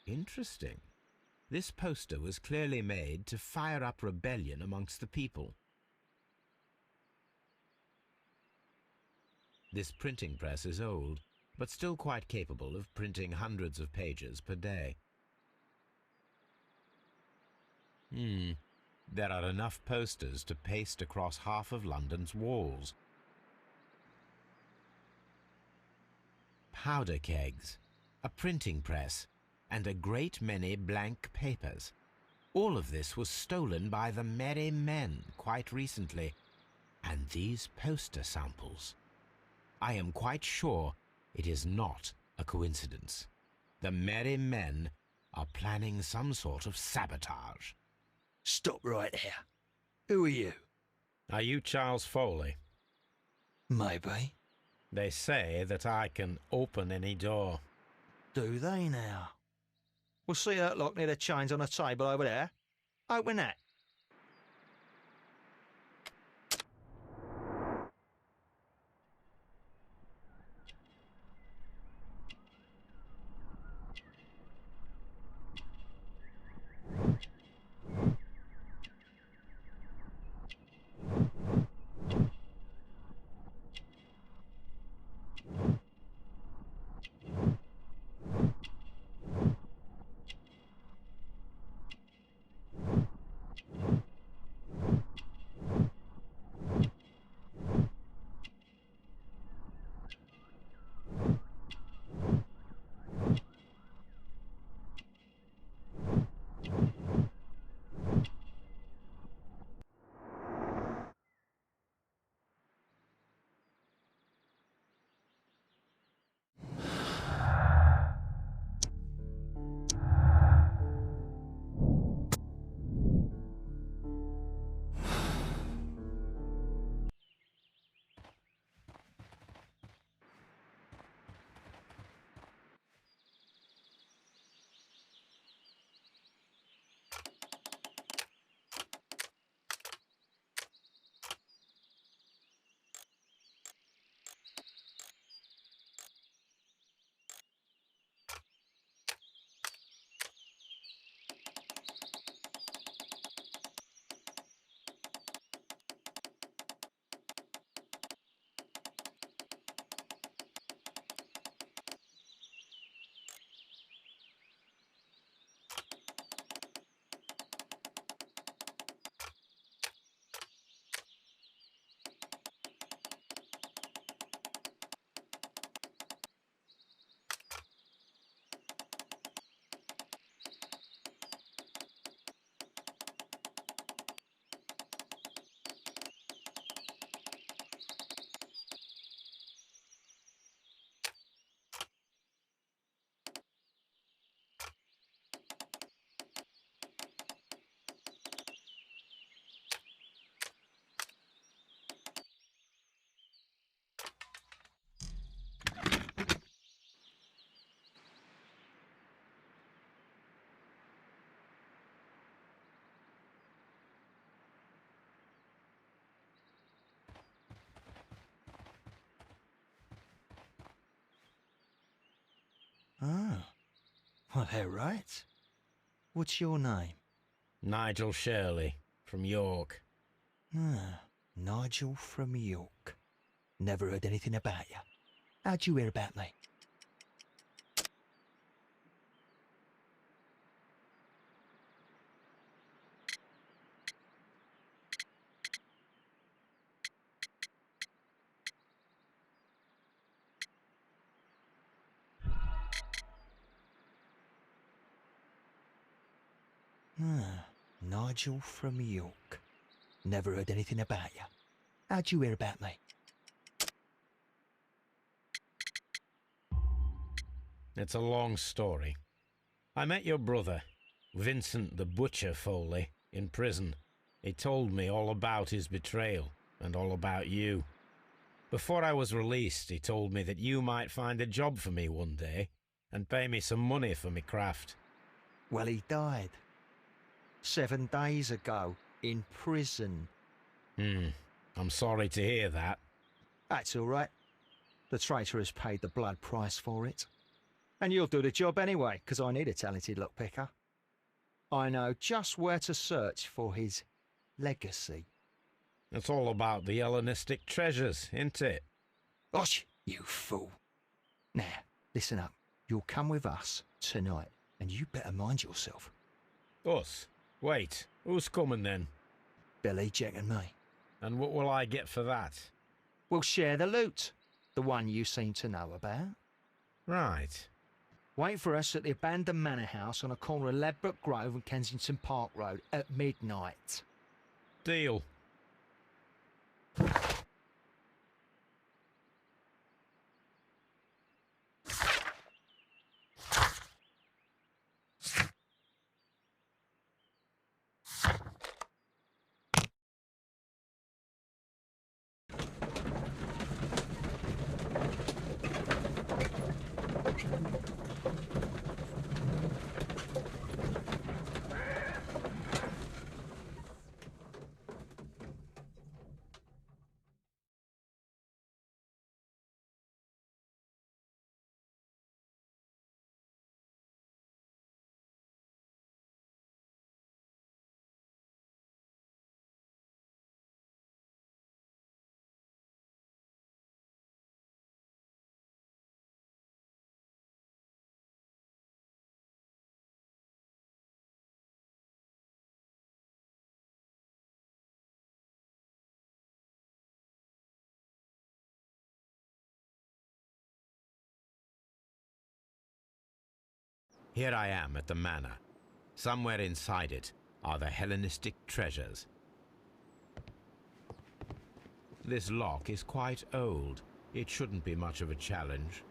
Interesting. This poster was clearly made to fire up rebellion amongst the people. This printing press is old, but still quite capable of printing hundreds of pages per day. There are enough posters to paste across half of London's walls. Powder kegs, a printing press, and a great many blank papers. All of this was stolen by the Merry Men quite recently. And these poster samples. I am quite sure it is not a coincidence. The Merry Men are planning some sort of sabotage. Stop right there. Who are you? Are you Charles Foley? Maybe. They say that I can open any door. Do they now? We'll see that lock near the chains on the table over there. Open that. Well, they're right. What's your name? Nigel Shirley, from York. Ah, Nigel from York. Never heard anything about you. How'd you hear about me? Ah, Nigel from York. Never heard anything about you. How'd you hear about me? It's a long story. I met your brother, Vincent the Butcher Foley, in prison. He told me all about his betrayal and all about you. Before I was released, he told me that you might find a job for me one day and pay me some money for me craft. Well, he died. 7 days ago, in prison. I'm sorry to hear that. That's all right. The traitor has paid the blood price for it. And you'll do the job anyway, because I need a talented lockpicker. I know just where to search for his legacy. It's all about the Hellenistic treasures, isn't it? Osh, you fool. Now, listen up. You'll come with us tonight, and you better mind yourself. Us? Wait, who's coming then? Billy, Jack and me. And what will I get for that? We'll share the loot. The one you seem to know about. Right. Wait for us at the abandoned manor house on the corner of Ladbroke Grove and Kensington Park Road at midnight. Deal. Here I am at the manor. Somewhere inside it are the Hellenistic treasures. This lock is quite old. It shouldn't be much of a challenge.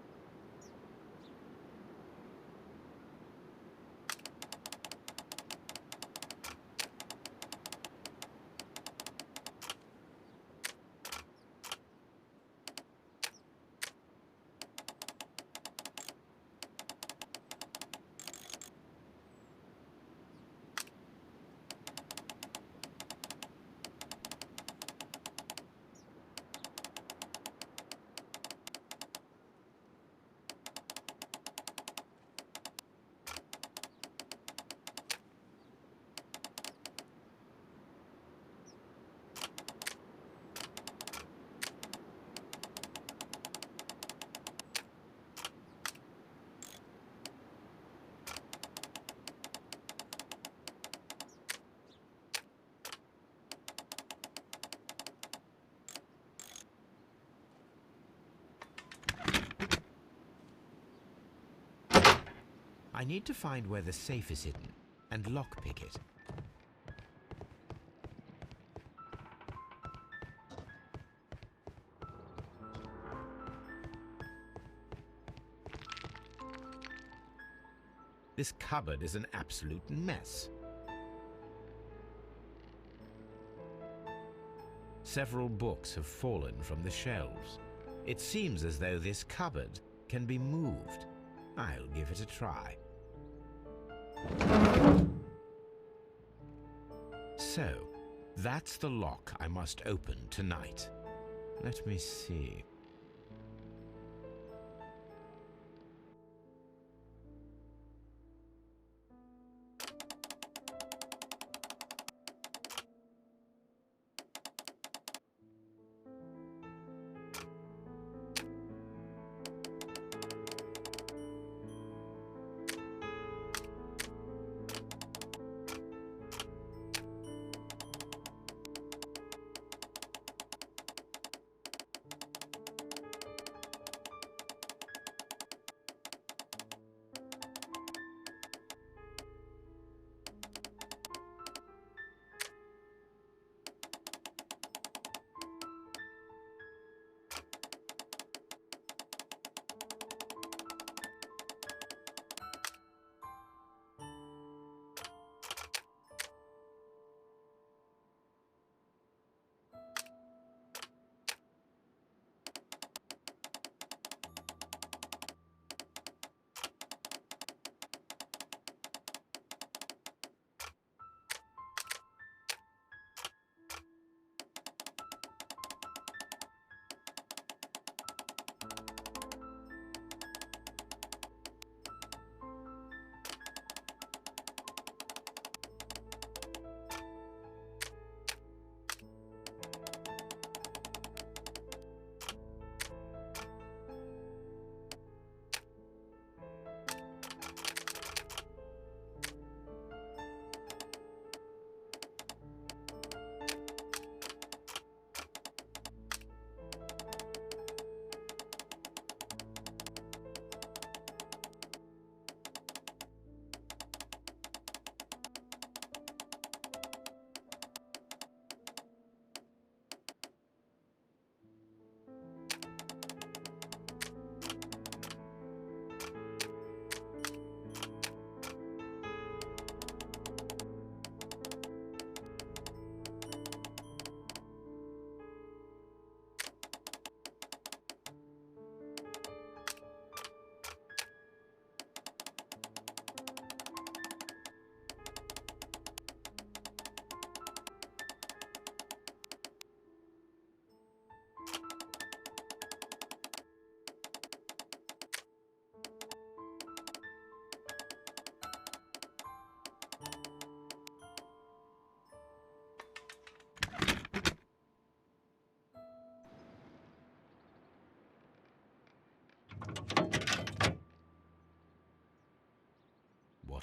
I need to find where the safe is hidden and lockpick it. This cupboard is an absolute mess. Several books have fallen from the shelves. It seems as though this cupboard can be moved. I'll give it a try. So, that's the lock I must open tonight. Let me see.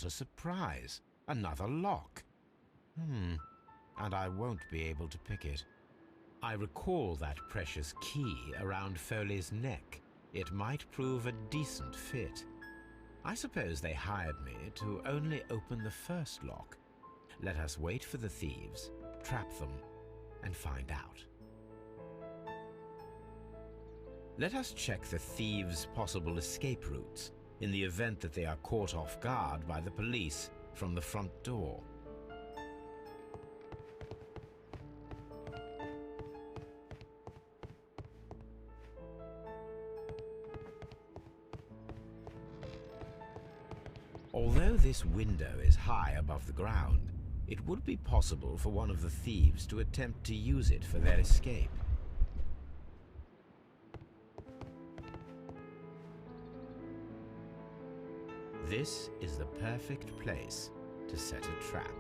what a surprise! Another lock. And I won't be able to pick it. I recall that precious key around Foley's neck. It might prove a decent fit. I suppose they hired me to only open the first lock. Let us wait for the thieves, trap them, and find out. Let us check the thieves' possible escape routes in the event that they are caught off guard by the police from the front door. Although this window is high above the ground, it would be possible for one of the thieves to attempt to use it for their escape. This is the perfect place to set a trap.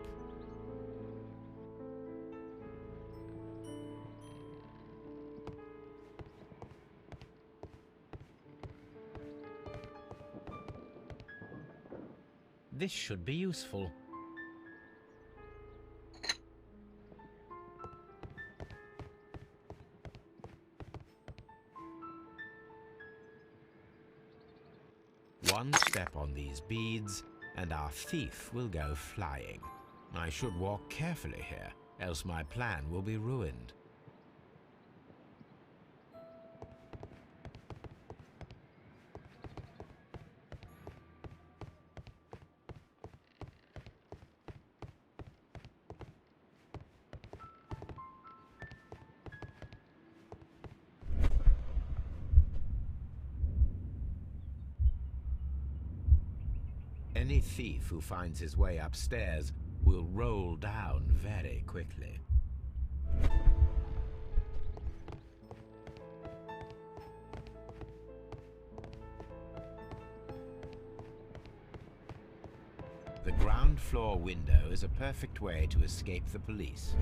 This should be useful. One step on these beads, and our thief will go flying. I should walk carefully here, else my plan will be ruined. Any thief who finds his way upstairs will roll down very quickly. The ground floor window is a perfect way to escape the police.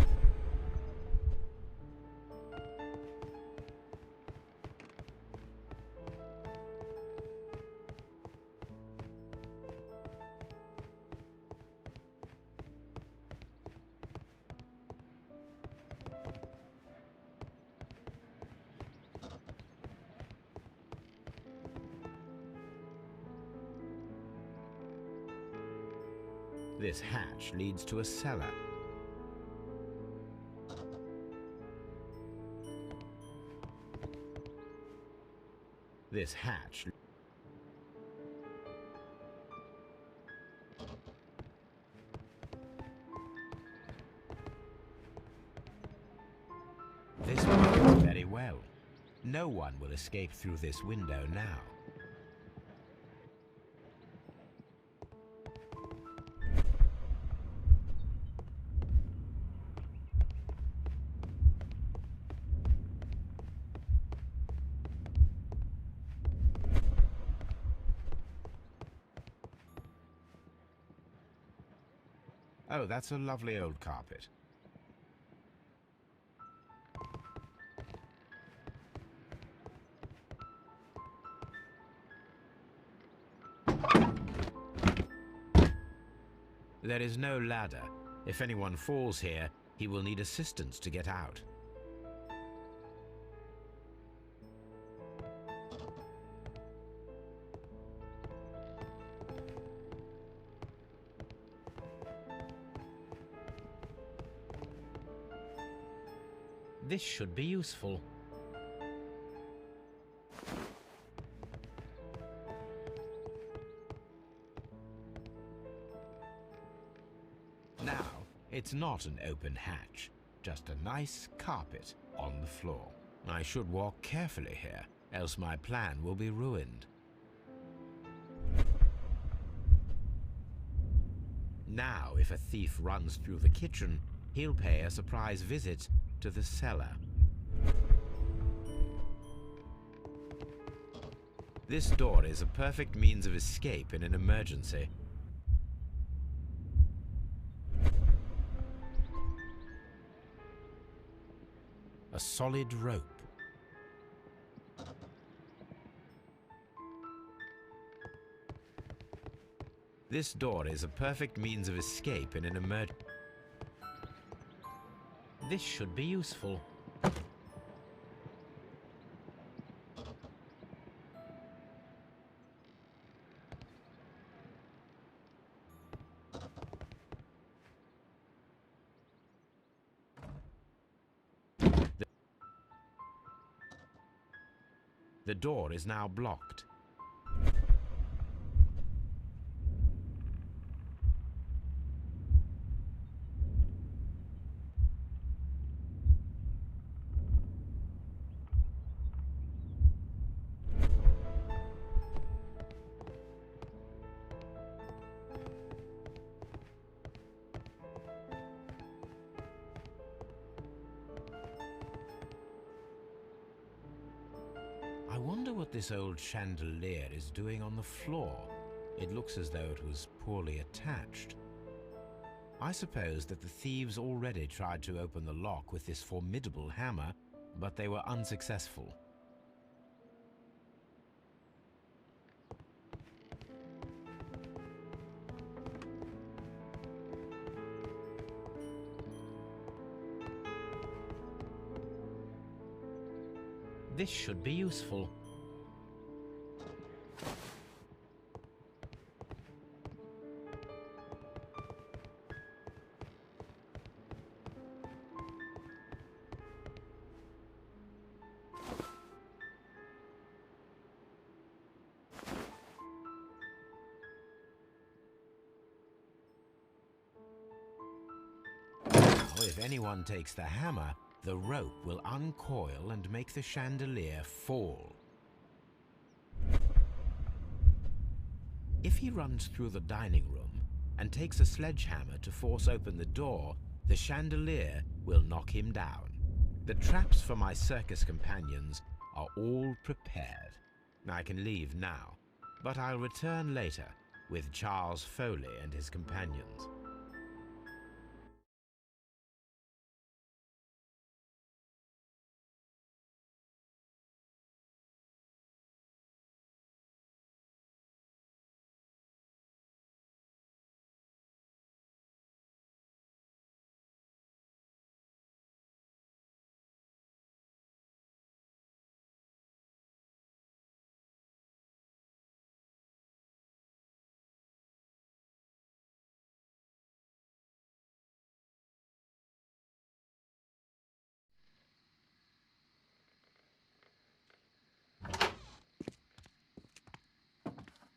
This hatch leads to a cellar. This hatch... This works very well. No one will escape through this window now. Oh, that's a lovely old carpet. There is no ladder. If anyone falls here, he will need assistance to get out. This should be useful. Now, it's not an open hatch, just a nice carpet on the floor. I should walk carefully here, else my plan will be ruined. Now, if a thief runs through the kitchen, he'll pay a surprise visit to the cellar. This door is a perfect means of escape in an emergency. A solid rope. This door is a perfect means of escape in an emergency. This should be useful. The door is now blocked. I wonder what this old chandelier is doing on the floor. It looks as though it was poorly attached. I suppose that the thieves already tried to open the lock with this formidable hammer, but they were unsuccessful. This should be useful. Now, if anyone takes the hammer, the rope will uncoil and make the chandelier fall. If he runs through the dining room and takes a sledgehammer to force open the door, the chandelier will knock him down. The traps for my circus companions are all prepared. I can leave now, but I'll return later with Charles Foley and his companions.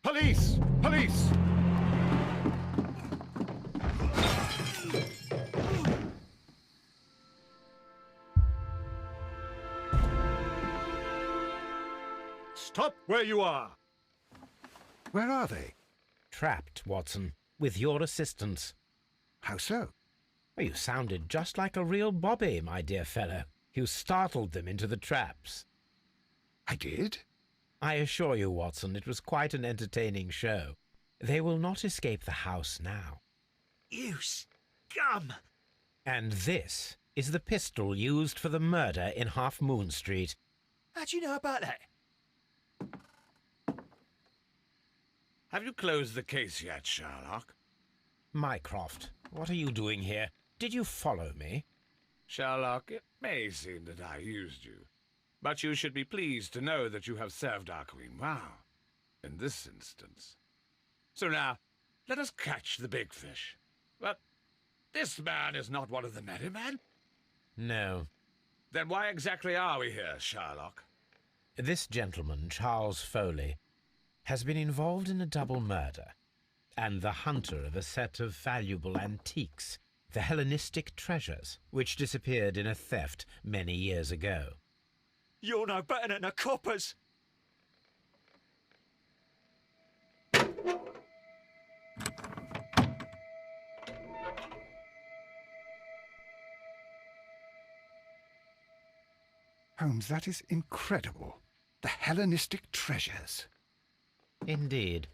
Police! Police! Stop where you are! Where are they? Trapped, Watson, with your assistance. How so? You sounded just like a real Bobby, my dear fellow. You startled them into the traps. I did? I assure you, Watson, it was quite an entertaining show. They will not escape the house now. You scum! And this is the pistol used for the murder in Half Moon Street. How'd you know about that? Have you closed the case yet, Sherlock? Mycroft, what are you doing here? Did you follow me? Sherlock, it may seem that I used you, but you should be pleased to know that you have served our Queen well, in this instance. So now, let us catch the big fish. But this man is not one of the merry men? No. Then why exactly are we here, Sherlock? This gentleman, Charles Foley, has been involved in a double murder, and the hunter of a set of valuable antiques, the Hellenistic treasures, which disappeared in a theft many years ago. You're no better than the coppers! Holmes, that is incredible. The Hellenistic treasures. Indeed.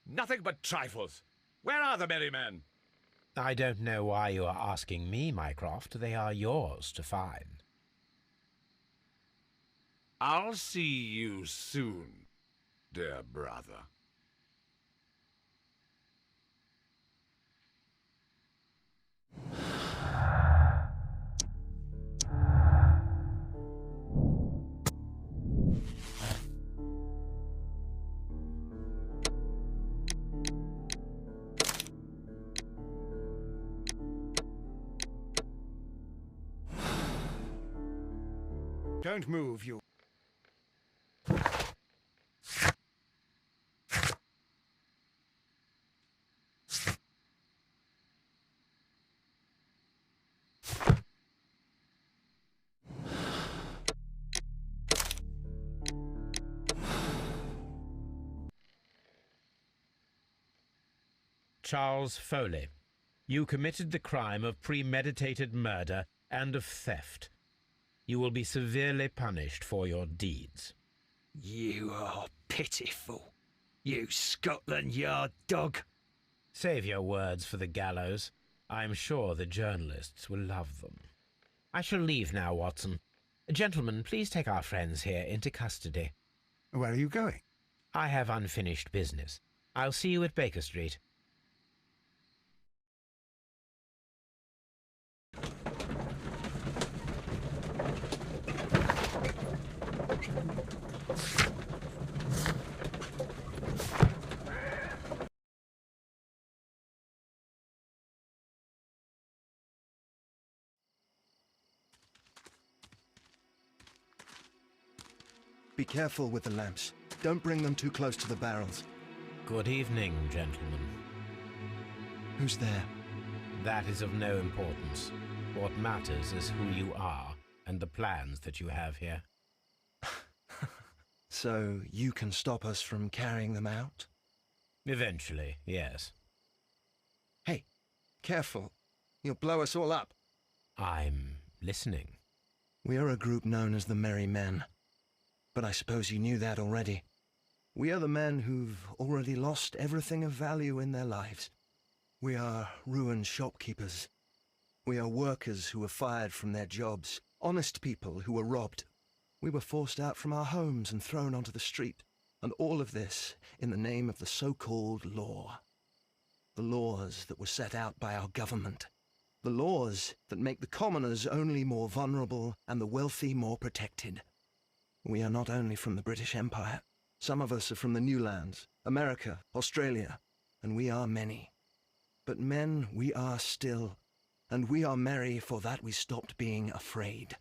Nothing but trifles. Where are the merry men? I don't know why you are asking me, Mycroft. They are yours to find. I'll see you soon, dear brother. Don't move, you... Charles Foley, you committed the crime of premeditated murder and of theft. You will be severely punished for your deeds. You are pitiful, you Scotland Yard dog. Save your words for the gallows. I'm sure the journalists will love them. I shall leave now, Watson. Gentlemen, please take our friends here into custody. Where are you going? I have unfinished business. I'll see you at Baker Street. Be careful with the lamps. Don't bring them too close to the barrels. Good evening, gentlemen. Who's there? That is of no importance. What matters is who you are and the plans that you have here. So you can stop us from carrying them out? Eventually, yes. Hey, careful. You'll blow us all up. I'm listening. We are a group known as the Merry Men. But I suppose you knew that already. We are the men who've already lost everything of value in their lives. We are ruined shopkeepers. We are workers who were fired from their jobs, honest people who were robbed. We were forced out from our homes and thrown onto the street, and all of this in the name of the so-called law. The laws that were set out by our government. The laws that make the commoners only more vulnerable and the wealthy more protected. We are not only from the British Empire. Some of us are from the New Lands, America, Australia, and we are many. But men we are still, and we are merry for that we stopped being afraid.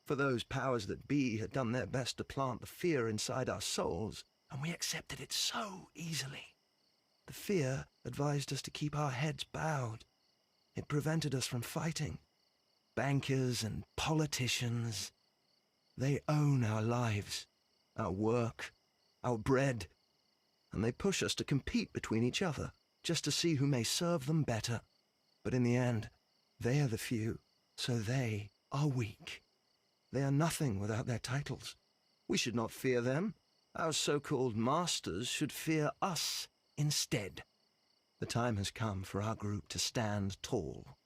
For those powers that be had done their best to plant the fear inside our souls, and we accepted it so easily. The fear advised us to keep our heads bowed. It prevented us from fighting. Bankers and politicians... They own our lives, our work, our bread, and they push us to compete between each other, just to see who may serve them better. But in the end, they are the few, so they are weak. They are nothing without their titles. We should not fear them. Our so-called masters should fear us instead. The time has come for our group to stand tall.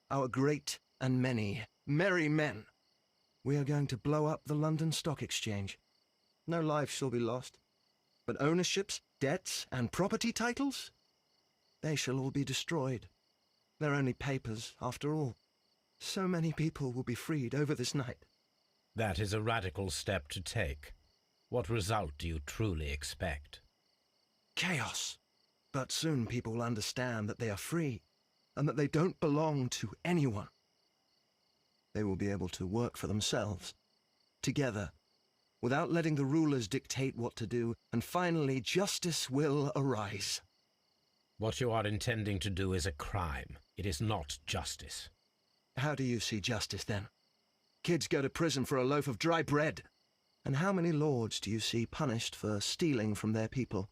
Our great and many merry men. We are going to blow up the London Stock Exchange. No life shall be lost. But ownerships, debts, and property titles? They shall all be destroyed. They're only papers, after all. So many people will be freed over this night. That is a radical step to take. What result do you truly expect? Chaos. But soon people will understand that they are free, and that they don't belong to anyone. They will be able to work for themselves, together, without letting the rulers dictate what to do, and finally justice will arise. What you are intending to do is a crime. It is not justice. How do you see justice, then? Kids go to prison for a loaf of dry bread. And how many lords do you see punished for stealing from their people,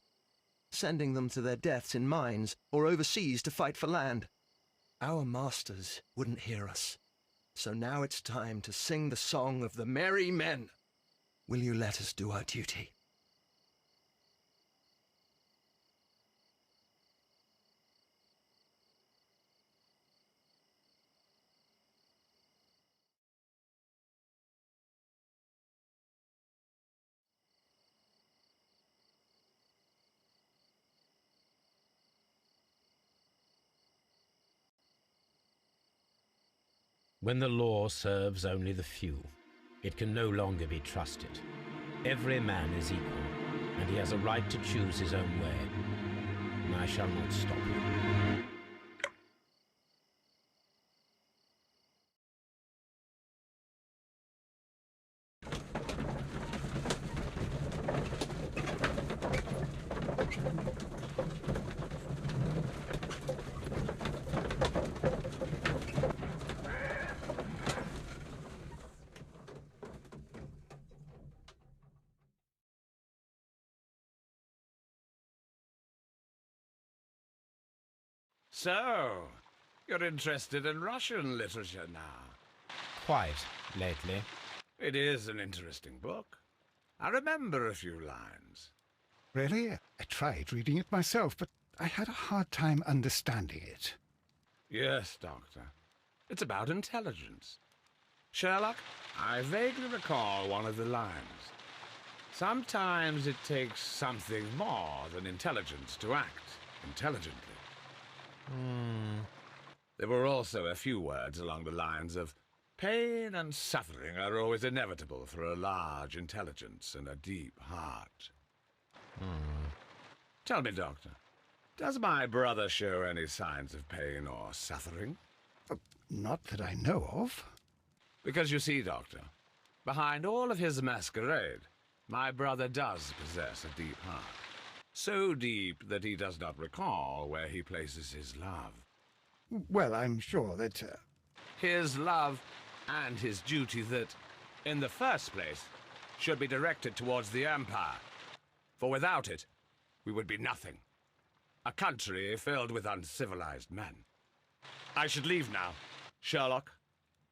sending them to their deaths in mines or overseas to fight for land? Our masters wouldn't hear us. So now it's time to sing the song of the merry men. Will you let us do our duty? When the law serves only the few, it can no longer be trusted. Every man is equal, and he has a right to choose his own way. And I shall not stop you. So, you're interested in Russian literature now? Quite, lately. It is an interesting book. I remember a few lines. Really? I tried reading it myself, but I had a hard time understanding it. Yes, Doctor. It's about intelligence. Sherlock, I vaguely recall one of the lines. Sometimes it takes something more than intelligence to act intelligently. There were also a few words along the lines of, pain and suffering are always inevitable for a large intelligence and a deep heart. Tell me, Doctor, does my brother show any signs of pain or suffering? Not that I know of. Because you see, Doctor, behind all of his masquerade, my brother does possess a deep heart. So deep that he does not recall where he places his love. Well, I'm sure that... His love and his duty that, in the first place, should be directed towards the Empire. For without it, we would be nothing. A country filled with uncivilized men. I should leave now. Sherlock,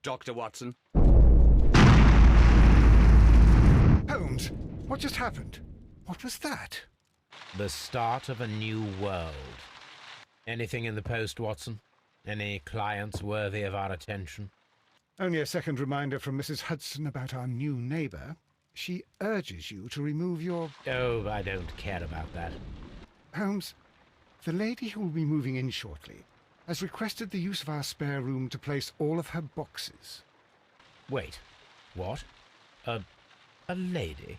Dr. Watson. Holmes, what just happened? What was that? The start of a new world. Anything in the post, Watson? Any clients worthy of our attention? Only a second reminder from Mrs. Hudson about our new neighbour. She urges you to remove your... Oh, I don't care about that. Holmes, the lady who will be moving in shortly has requested the use of our spare room to place all of her boxes. Wait, what? A lady?